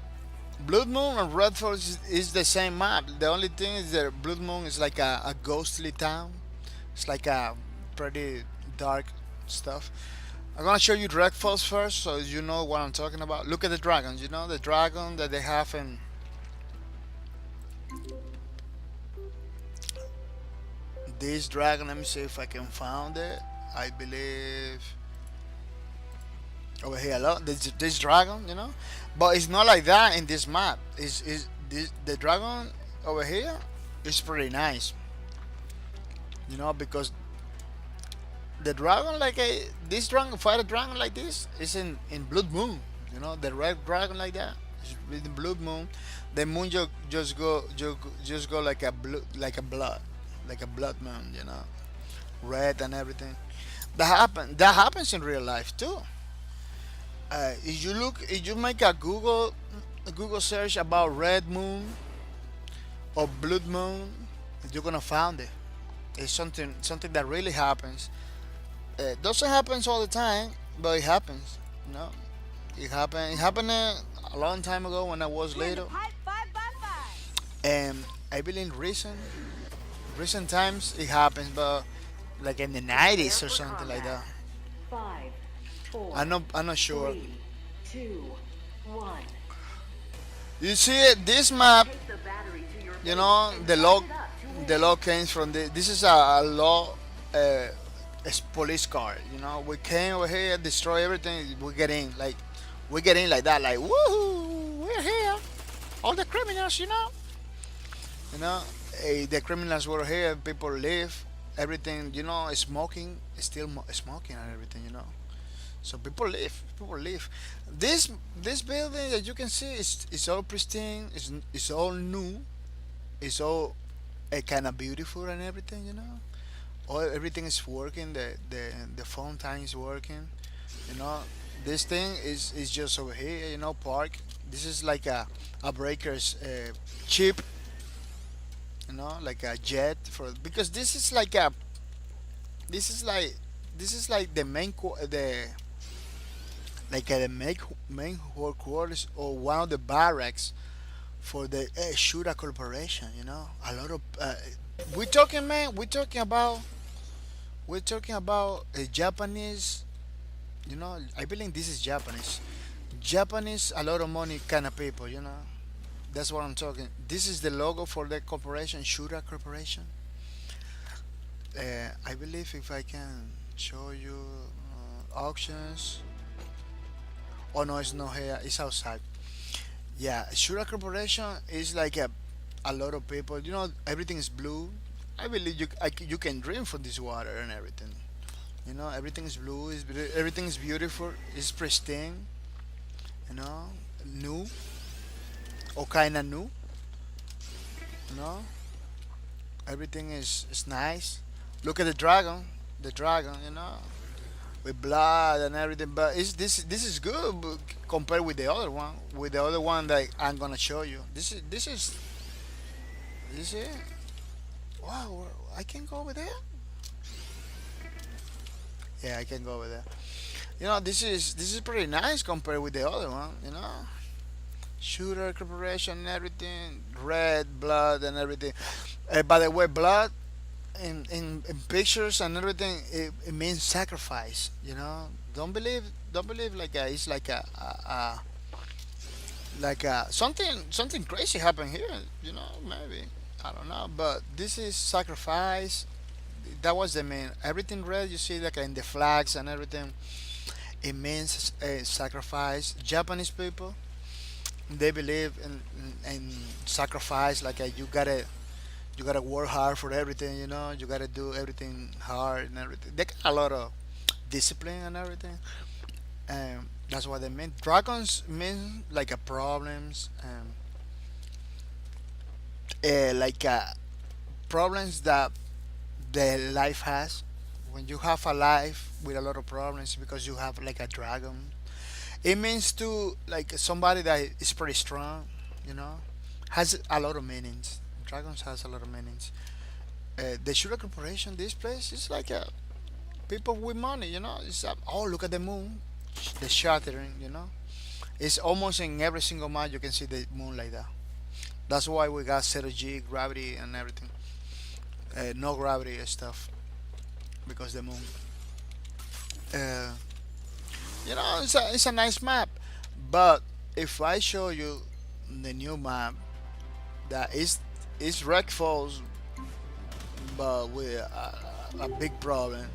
Blood Moon and Red Falls is the same map. The only thing is that Blood Moon is like a ghostly town. It's like a pretty dark stuff. I'm gonna show you Red Falls first, so you know what I'm talking about. Look at the dragons. You know the dragon that they have in this dragon. Let me see if I can find it. I believe over here. Look, this dragon. You know, but it's not like that in this map. Is this the dragon over here? Is pretty nice. You know because the dragon like a this dragon fight a dragon like this is in Blood Moon. You know the red dragon like that is in Blood Moon. The moon just go like a blue like a blood moon. You know red and everything. That happens in real life too. If you make a Google search about red moon or blood moon, you're gonna find it. It's something that really happens. Doesn't happen all the time, but it happens. You know, it happened a long time ago when I was little, and I believe recent times it happens, but like in the Prepare 90s or for something like combat. that. 5, 4, I'm not sure. 3, 2, 1. You see it, this map. Take the battery to your You base know and the charge law it up to the win. law came from this is a law uh, police car. You know we came over here, destroy everything, we get in like that, like woohoo, we're here, all the criminals, you know the criminals were here, people live, everything, smoking, still smoking and everything, so people live. This building that you can see is all pristine, it's all new, it's all kind of beautiful and everything, all everything is working, the phone time is working, you know this thing is just over here, park. This is like a breaker's chip, like a jet for, because this is like this is like the the the main headquarters or one of the barracks for the Shura Corporation. A lot of we're talking, man. We're talking about a Japanese. I believe this is Japanese. Japanese, a lot of money kind of people. That's what I'm talking. This is the logo for the corporation, Shura Corporation. I believe if I can show you auctions. Oh no, it's not here. It's outside. Yeah, Shura Corporation is like a lot of people. Everything is blue. I believe you can drink from this water and everything. Everything is blue. Everything is beautiful. It's pristine. You know, new or kind of new. You know, everything is nice. Look at the dragon. The dragon. With blood and everything. But this is good compared with the other one. With the other one that I'm gonna show you. This is it. Wow, I can go over there. Yeah, I can go over there. This is pretty nice compared with the other one. Shooter corporation and everything, red blood and everything. By the way, blood in pictures and everything, it means sacrifice. Don't believe like it's like something crazy happened here. Maybe I don't know, but this is sacrifice. That was the main. Everything red you see like in the flags and everything. It means sacrifice. Japanese people, they believe in sacrifice. Like you gotta work hard for everything. You gotta do everything hard and everything. They got a lot of discipline and everything. That's what they mean. Dragons mean like a problems, like problems that the life has. when you have a life with a lot of problems because you have like a dragon. It means to like somebody that is pretty strong, you know, has a lot of meanings. Dragons has a lot of meanings. The Shura Corporation, this place is like people with money, you know. It's oh, look at the moon, the shattering, you know. It's almost in every single map you can see the moon like that. That's why we got zero G gravity and everything, no gravity stuff because the moon. Uh, you know, it's a nice map, but if I show you the new map that is Wreck Falls, but with a big problem.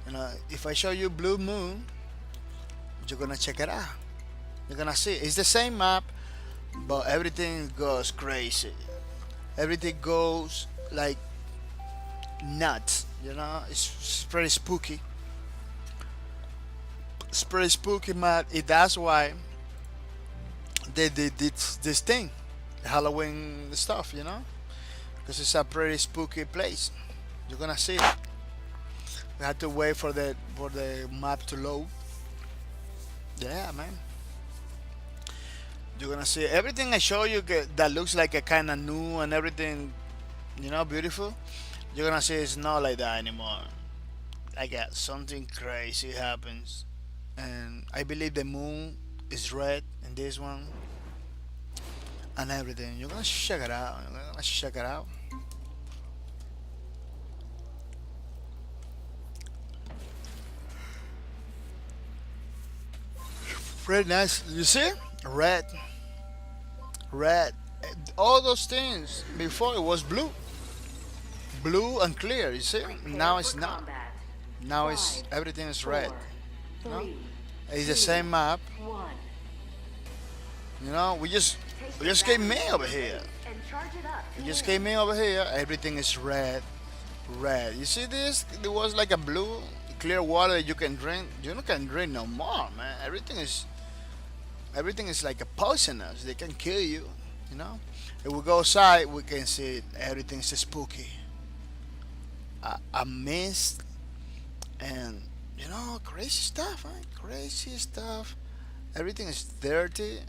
You know, if I show you Blue Moon, you're gonna check it out. You're gonna see it's the same map, but everything goes crazy. Everything goes like nuts. You know, it's pretty spooky. It's pretty spooky map. That's why they did this thing, Halloween stuff. You know, because it's a pretty spooky place. You're gonna see it. We had to wait for the map to load. Yeah, man. You're gonna see everything I show you that looks like a kind of new and everything, you know, beautiful. You're gonna see it's not like that anymore. Like something crazy happens, and I believe the moon is red in this one and everything. You're gonna check it out. You're gonna check it out. Pretty nice. You see, red, red. All those things before it was blue, blue and clear. You see, Prepare now for it's not. combat. Now it's 5, everything is red. 4, You know, 3, it's the 2, same map. 1. You know, Take we your just came battery in to over your here. base and charge it up We to just win. came in over here. Everything is red, red. You see this? It was like a blue, clear water that you can drink. You don't can drink no more, man. Everything is like a poisonous. They can kill you. You know. If we go outside, we can see everything's spooky. A mist and you know crazy stuff, man. Crazy stuff. Everything is dirty,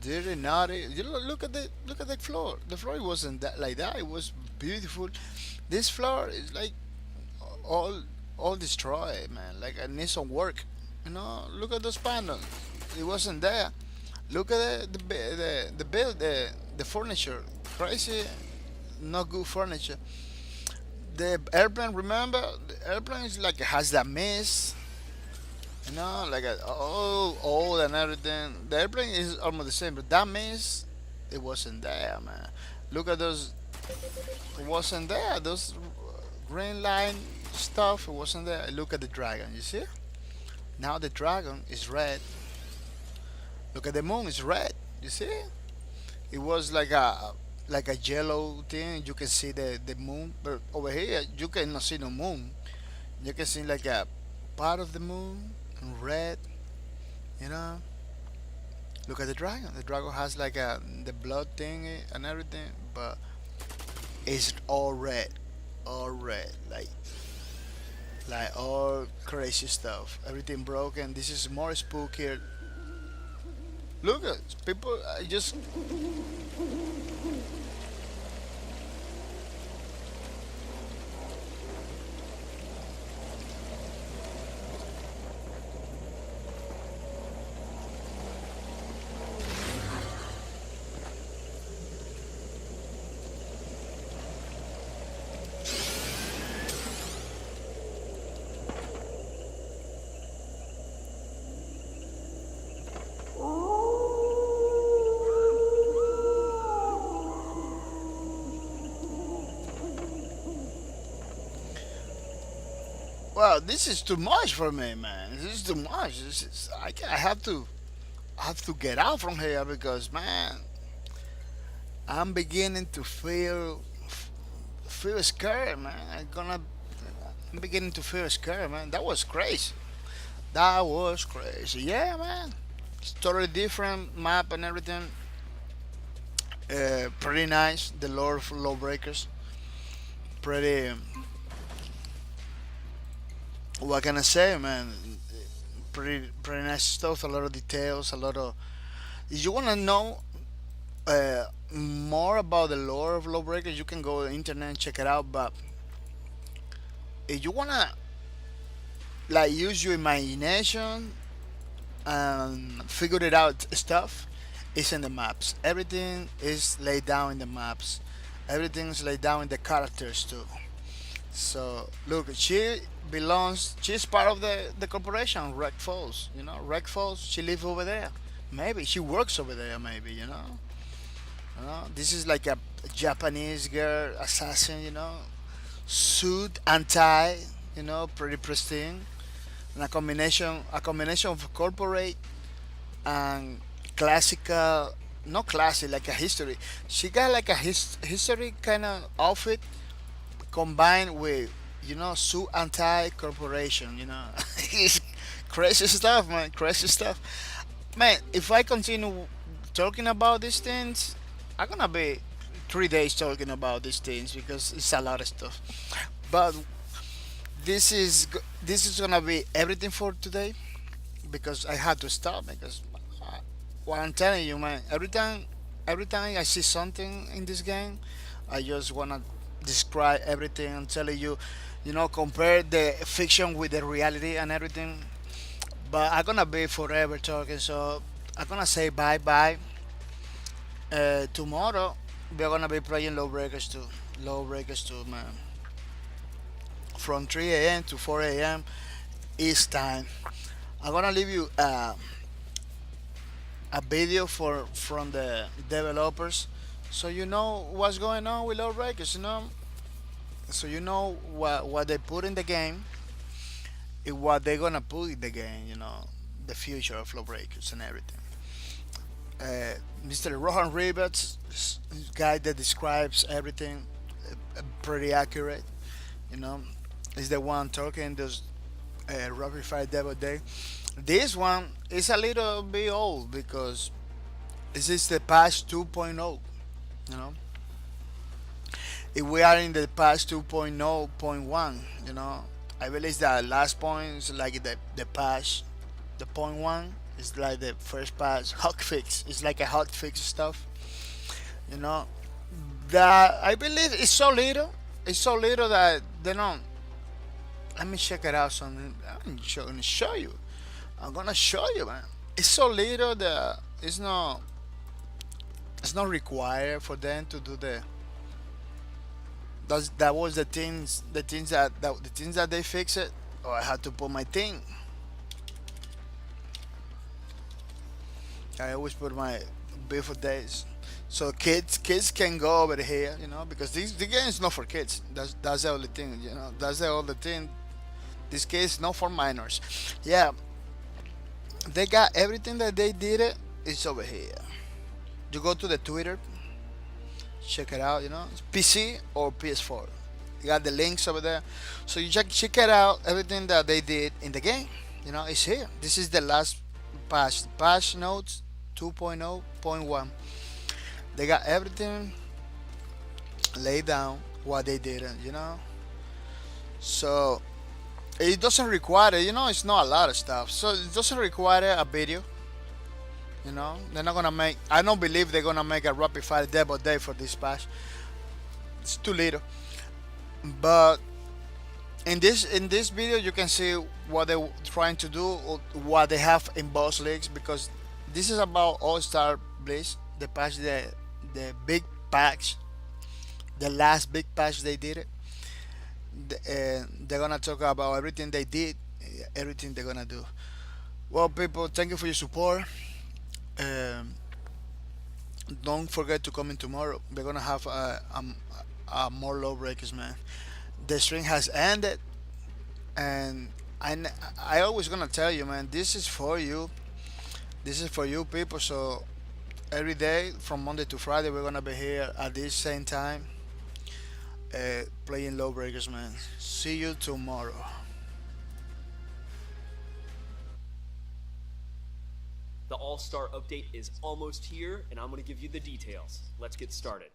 dirty, naughty. You look at the floor. The floor wasn't that like that. It was beautiful. This floor is like all all destroyed, man. Like I need some work. You know, look at those panels. It wasn't there. Look at the build the furniture. Crazy, not good furniture. The airplane, remember, the airplane is like has that mist. You know, like all old and everything. The airplane is almost the same, but that mist, it wasn't there, man. Look at those. It wasn't there. Those green line stuff. It wasn't there. Look at the dragon. You see? Now the dragon is red. Look at the moon. It's red. You see? It was like a yellow thing. You can see the moon, but over here you cannot see no moon. You can see like a part of the moon in red. You know. Look at the dragon. The dragon has like the blood thing and everything, but it's all red, like all crazy stuff. Everything broken. This is more spookier. Look at people. I just well, this is too much for me, man. This is too much. I have to get out from here because, man, I'm beginning to feel scared, man. I'm beginning to feel scared, man. That was crazy. That was crazy. Yeah, man. It's totally different map and everything. Pretty nice. The Lord of Lawbreakers. Pretty, what can I say, man? Pretty nice stuff. A lot of details. A lot of. If you wanna know more about the lore of Lawbreakers, you can go to the internet and check it out. But if you wanna like use your imagination and figure it out stuff, it's in the maps. Everything is laid down in the maps. Everything's laid down in the characters too. So look, she's part of the corporation, Rec Falls. You know, Rec Falls. She lives over there. Maybe she works over there. Maybe this is like a Japanese girl assassin. Suit and tie. Pretty pristine. And a combination of corporate and classical. Not classic, like a history. She got like a history kind of outfit combined with suit and tie corporation. It's crazy stuff, man. Crazy stuff, man. If I continue talking about these things, I'm gonna be 3 days talking about these things because it's a lot of stuff. But this is gonna be everything for today because I had to stop because what I'm telling you, man. Every time I see something in this game, I just wanna describe everything and telling you, compare the fiction with the reality and everything. But I'm gonna be forever talking, so I'm gonna say bye bye. Tomorrow we're gonna be playing Lawbreakers 2. Lawbreakers 2, man. From 3 a.m. to 4 a.m. East time. I'm gonna leave you a video from the developers, so you know what's going on with Lawbreakers. So you know what they put in the game and what they're gonna put in the game. The future of Lawbreakers and everything. Mr. Rohan Rivets, guy that describes everything, pretty accurate. You know, is the one talking this Rapid Fire Devil Day. This one is a little bit old because this is the patch 2.0. You know, if we are in the patch 2.0.1, I believe that last point is like the patch, the point one is like the first patch hotfix. It's like a hotfix stuff. You know, that I believe it's so little. It's so little that they don't. Let me check it out. Something gonna show you. I'm gonna show you, man. It's so little that it's not. It's not required for them to do the. That was the things that they fix it. Oh, I had to put my thing. I always put my before days. So kids can go over here, because the game is not for kids. That's the only thing, That's the only thing. This case is not for minors. Yeah, they got everything that they did. It's over here. You go to the Twitter, check it out. It's PC or PS4. You got the links over there, so you check it out. Everything that they did in the game, it's here. This is the last patch notes 2.0.1. They got everything laid down what they did, So it doesn't require, it's not a lot of stuff. So it doesn't require a video. They're not gonna make. I don't believe they're gonna make a rapid fire demo day for this patch. It's too little. But in this video, you can see what they're trying to do, or what they have in boss leagues, because this is about All Star Blitz, the patch, the big patch, the last big patch they did it. They're gonna talk about everything they did, everything they're gonna do. Well, people, thank you for your support. Um, don't forget to come in tomorrow. We're gonna have a more Lawbreakers, man. The stream has ended, and I always gonna tell you, man. This is for you. This is for you, people. So every day from Monday to Friday, we're gonna be here at this same time, playing Lawbreakers, man. See you tomorrow. The All-Star update is almost here, and I'm going to give you the details. Let's get started.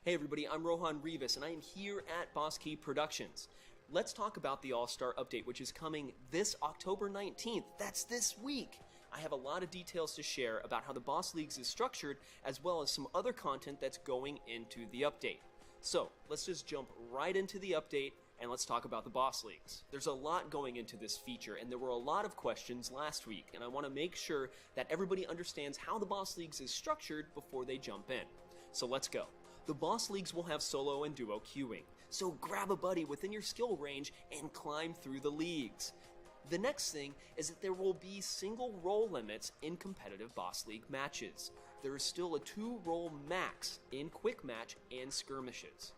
Hey everybody, I'm Rohan Rivas and I am here at Boss Key Productions. Let's talk about the All-Star Update, which is coming this October 19th. That's this week. I have a lot of details to share about how the Boss Leagues is structured, as well as some other content that's going into the update. So, let's just jump right into the update and let's talk about the Boss Leagues. There's a lot going into this feature, and there were a lot of questions last week, and I want to make sure that everybody understands how the Boss Leagues is structured before they jump in. So let's go. The Boss Leagues will have solo and duo queuing, so grab a buddy within your skill range and climb through the leagues. The next thing is that there will be single role limits in competitive Boss League matches. There is still a 2-role max in quick match and skirmishes.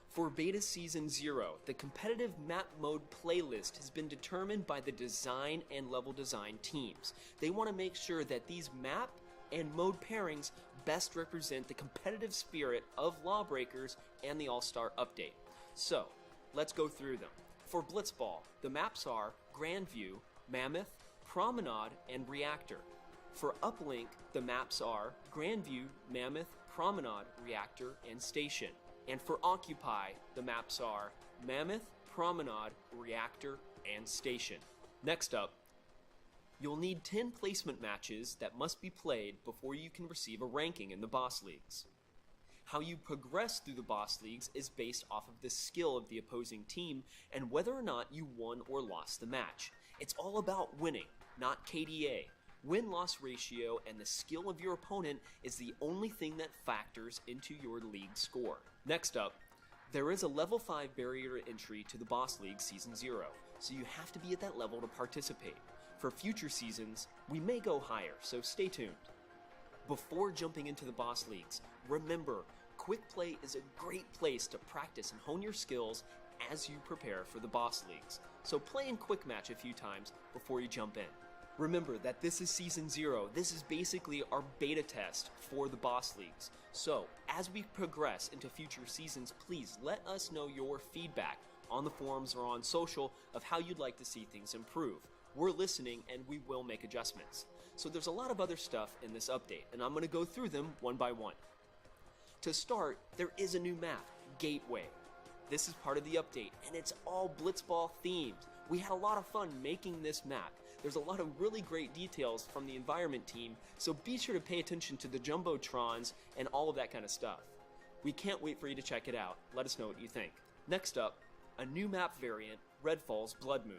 For Beta Season 0, the competitive map mode playlist has been determined by the design and level design teams. They want to make sure that these map and mode pairings best represent the competitive spirit of Lawbreakers and the All-Star Update. So, let's go through them. For Blitzball, the maps are Grand View, Mammoth, Promenade, and Reactor. For Uplink, the maps are Grand View, Mammoth, Promenade, Reactor, and Station. And for Occupy, the maps are Mammoth, Promenade, Reactor, and Station. Next up, you'll need 10 placement matches that must be played before you can receive a ranking in the Boss Leagues. How you progress through the Boss Leagues is based off of the skill of the opposing team and whether or not you won or lost the match. It's all about winning, not KDA. Win-loss ratio and the skill of your opponent is the only thing that factors into your league score. Next up, there is a level 5 barrier to entry to the Boss League Season 0, so you have to be at that level to participate. For future seasons, we may go higher, so stay tuned. Before jumping into the Boss Leagues, remember, Quick Play is a great place to practice and hone your skills as you prepare for the Boss Leagues, so play in Quick Match a few times before you jump in. Remember that this is Season 0, this is basically our beta test for the Boss Leagues. So, as we progress into future seasons, please let us know your feedback on the forums or on social of how you'd like to see things improve. We're listening and we will make adjustments. So there's a lot of other stuff in this update, and I'm going to go through them one by one. To start, there is a new map, Gateway. This is part of the update, and it's all Blitzball themed. We had a lot of fun making this map. There's a lot of really great details from the environment team, so be sure to pay attention to the Jumbotrons and all of that kind of stuff. We can't wait for you to check it out. Let us know what you think. Next up, a new map variant, Redfall's Blood Moon.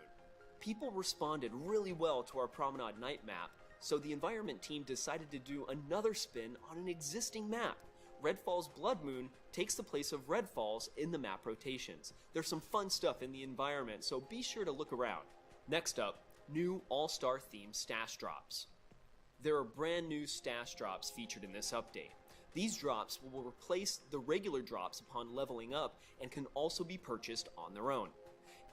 People responded really well to our Promenade Night map, so the environment team decided to do another spin on an existing map. Redfall's Blood Moon takes the place of Redfall's in the map rotations. There's some fun stuff in the environment, so be sure to look around. Next up, new All-Star themed stash drops. There are brand new stash drops featured in this update. These drops will replace the regular drops upon leveling up and can also be purchased on their own.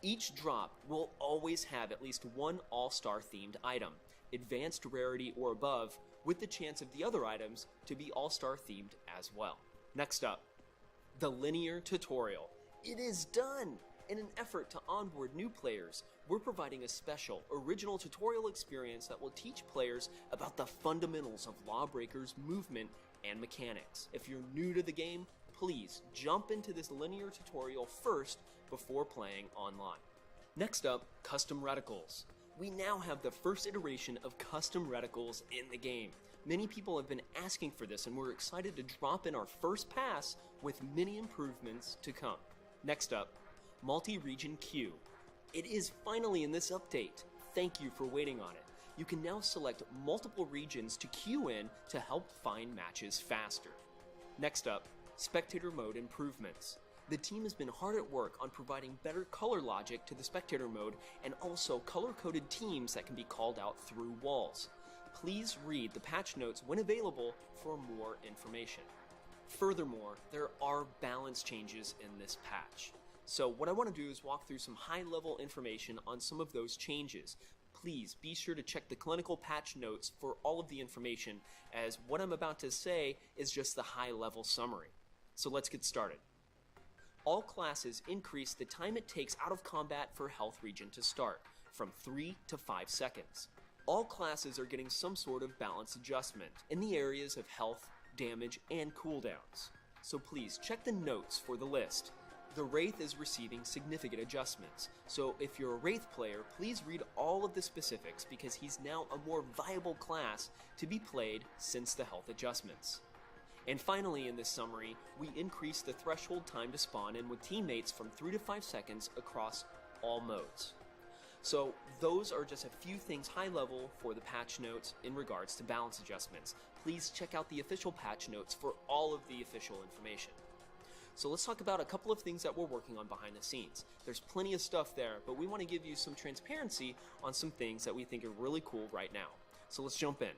Each drop will always have at least one All-Star themed item, advanced rarity or above, with the chance of the other items to be All-Star themed as well. Next up, the linear tutorial. It is done! In an effort to onboard new players, we're providing a special, original tutorial experience that will teach players about the fundamentals of Lawbreakers movement and mechanics. If you're new to the game, please jump into this linear tutorial first before playing online. Next up, custom reticles. We now have the first iteration of custom reticles in the game. Many people have been asking for this, and we're excited to drop in our first pass with many improvements to come. Next up, multi-region queue. It is finally in this update. Thank you for waiting on it. You can now select multiple regions to queue in to help find matches faster. Next up, spectator mode improvements. The team has been hard at work on providing better color logic to the spectator mode and also color-coded teams that can be called out through walls. Please read the patch notes when available for more information. Furthermore, there are balance changes in this patch. So what I want to do is walk through some high-level information on some of those changes. Please be sure to check the clinical patch notes for all of the information, as what I'm about to say is just the high-level summary. So let's get started. All classes increase the time it takes out of combat for health regen to start, from 3 to 5 seconds. All classes are getting some sort of balance adjustment in the areas of health, damage, and cooldowns. so please check the notes for the list. The Wraith is receiving significant adjustments, so if you're a Wraith player, please read all of the specifics because he's now a more viable class to be played since the health adjustments. And finally, in this summary, we increased the threshold time to spawn in with teammates from 3 to 5 seconds across all modes. So those are just a few things high level for the patch notes in regards to balance adjustments. Please check out the official patch notes for all of the official information. So let's talk about a couple of things that we're working on behind the scenes. There's plenty of stuff there, but we want to give you some transparency on some things that we think are really cool right now. So let's jump in.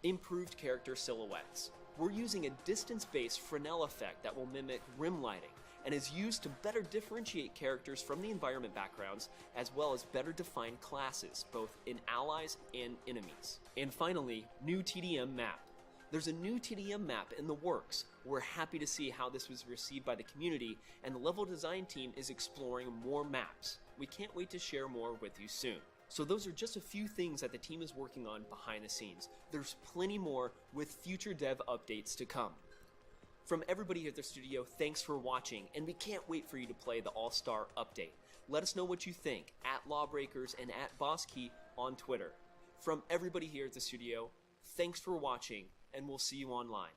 Improved character silhouettes. We're using a distance-based Fresnel effect that will mimic rim lighting and is used to better differentiate characters from the environment backgrounds as well as better define classes, both in allies and enemies. And finally, new TDM map. There's a new TDM map in the works. We're happy to see how this was received by the community, and the level design team is exploring more maps. We can't wait to share more with you soon. So those are just a few things that the team is working on behind the scenes. There's plenty more with future dev updates to come. From everybody here at the studio, thanks for watching, and we can't wait for you to play the All-Star update. Let us know what you think at Lawbreakers and at BossKey on Twitter. From everybody here at the studio, thanks for watching, and we'll see you online.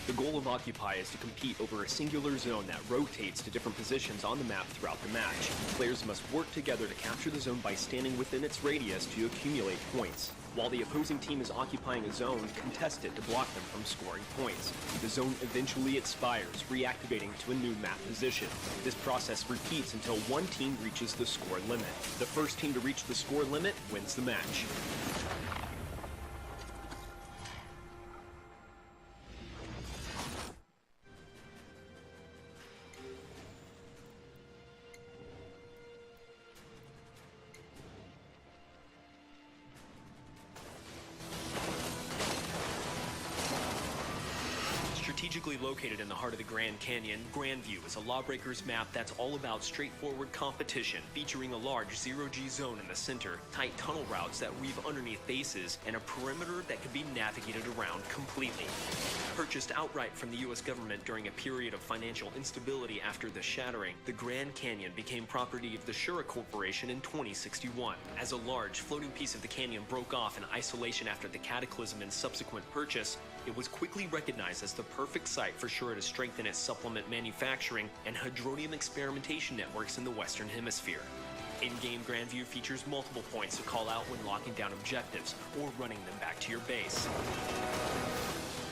The goal of Occupy is to compete over a singular zone that rotates to different positions on the map throughout the match. Players must work together to capture the zone by standing within its radius to accumulate points. While the opposing team is occupying a zone, contest it to block them from scoring points. The zone eventually expires, reactivating to a new map position. This process repeats until one team reaches the score limit. The first team to reach the score limit wins the match. Strategically located in the heart of the Grand Canyon, Grandview is a Lawbreakers map that's all about straightforward competition, featuring a large zero-G zone in the center, tight tunnel routes that weave underneath bases, and a perimeter that can be navigated around completely. Purchased outright from the U.S. government during a period of financial instability after the shattering, the Grand Canyon became property of the Shura Corporation in 2061. As a large, floating piece of the canyon broke off in isolation after the cataclysm and subsequent purchase, it was quickly recognized as the perfect site for Shura to strengthen its supplement manufacturing and hydronium experimentation networks in the Western Hemisphere. In-game Grandview features multiple points to call out when locking down objectives or running them back to your base.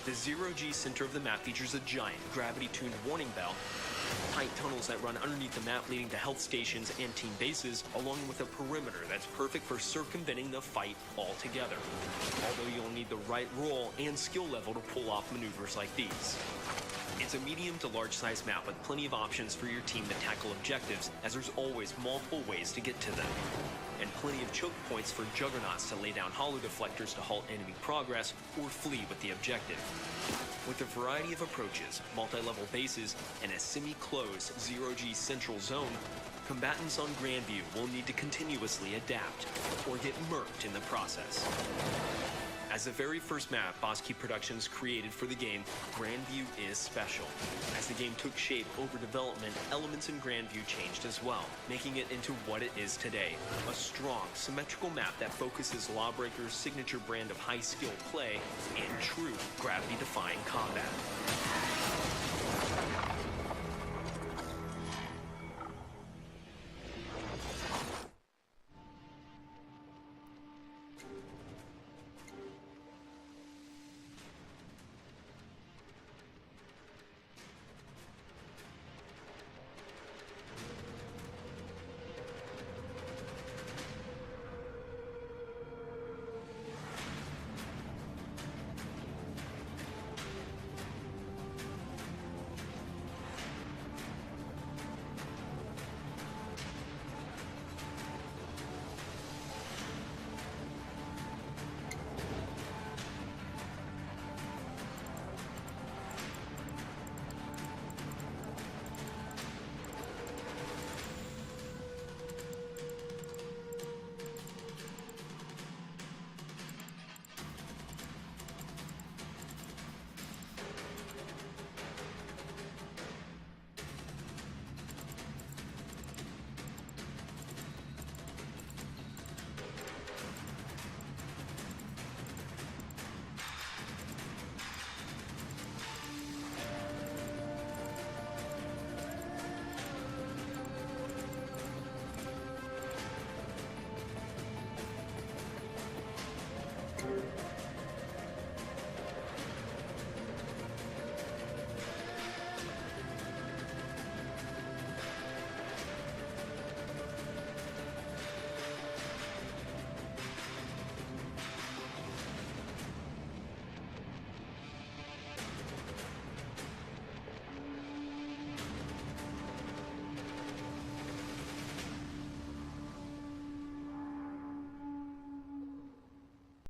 The zero-G center of the map features a giant, gravity-tuned warning bell, tight tunnels that run underneath the map leading to health stations and team bases, along with a perimeter that's perfect for circumventing the fight altogether. Although you'll need the right role and skill level to pull off maneuvers like these. It's a medium to large size map with plenty of options for your team to tackle objectives, as there's always multiple ways to get to them. And plenty of choke points for juggernauts to lay down hollow deflectors to halt enemy progress or flee with the objective. With a variety of approaches, multi-level bases, and a semi-closed zero-G central zone, combatants on Grandview will need to continuously adapt or get murked in the process. As the very first map Boss Key Productions created for the game, Grandview is special. As the game took shape over development, elements in Grandview changed as well, making it into what it is today. A strong, symmetrical map that focuses Lawbreakers' signature brand of high-skill play and true gravity-defying combat.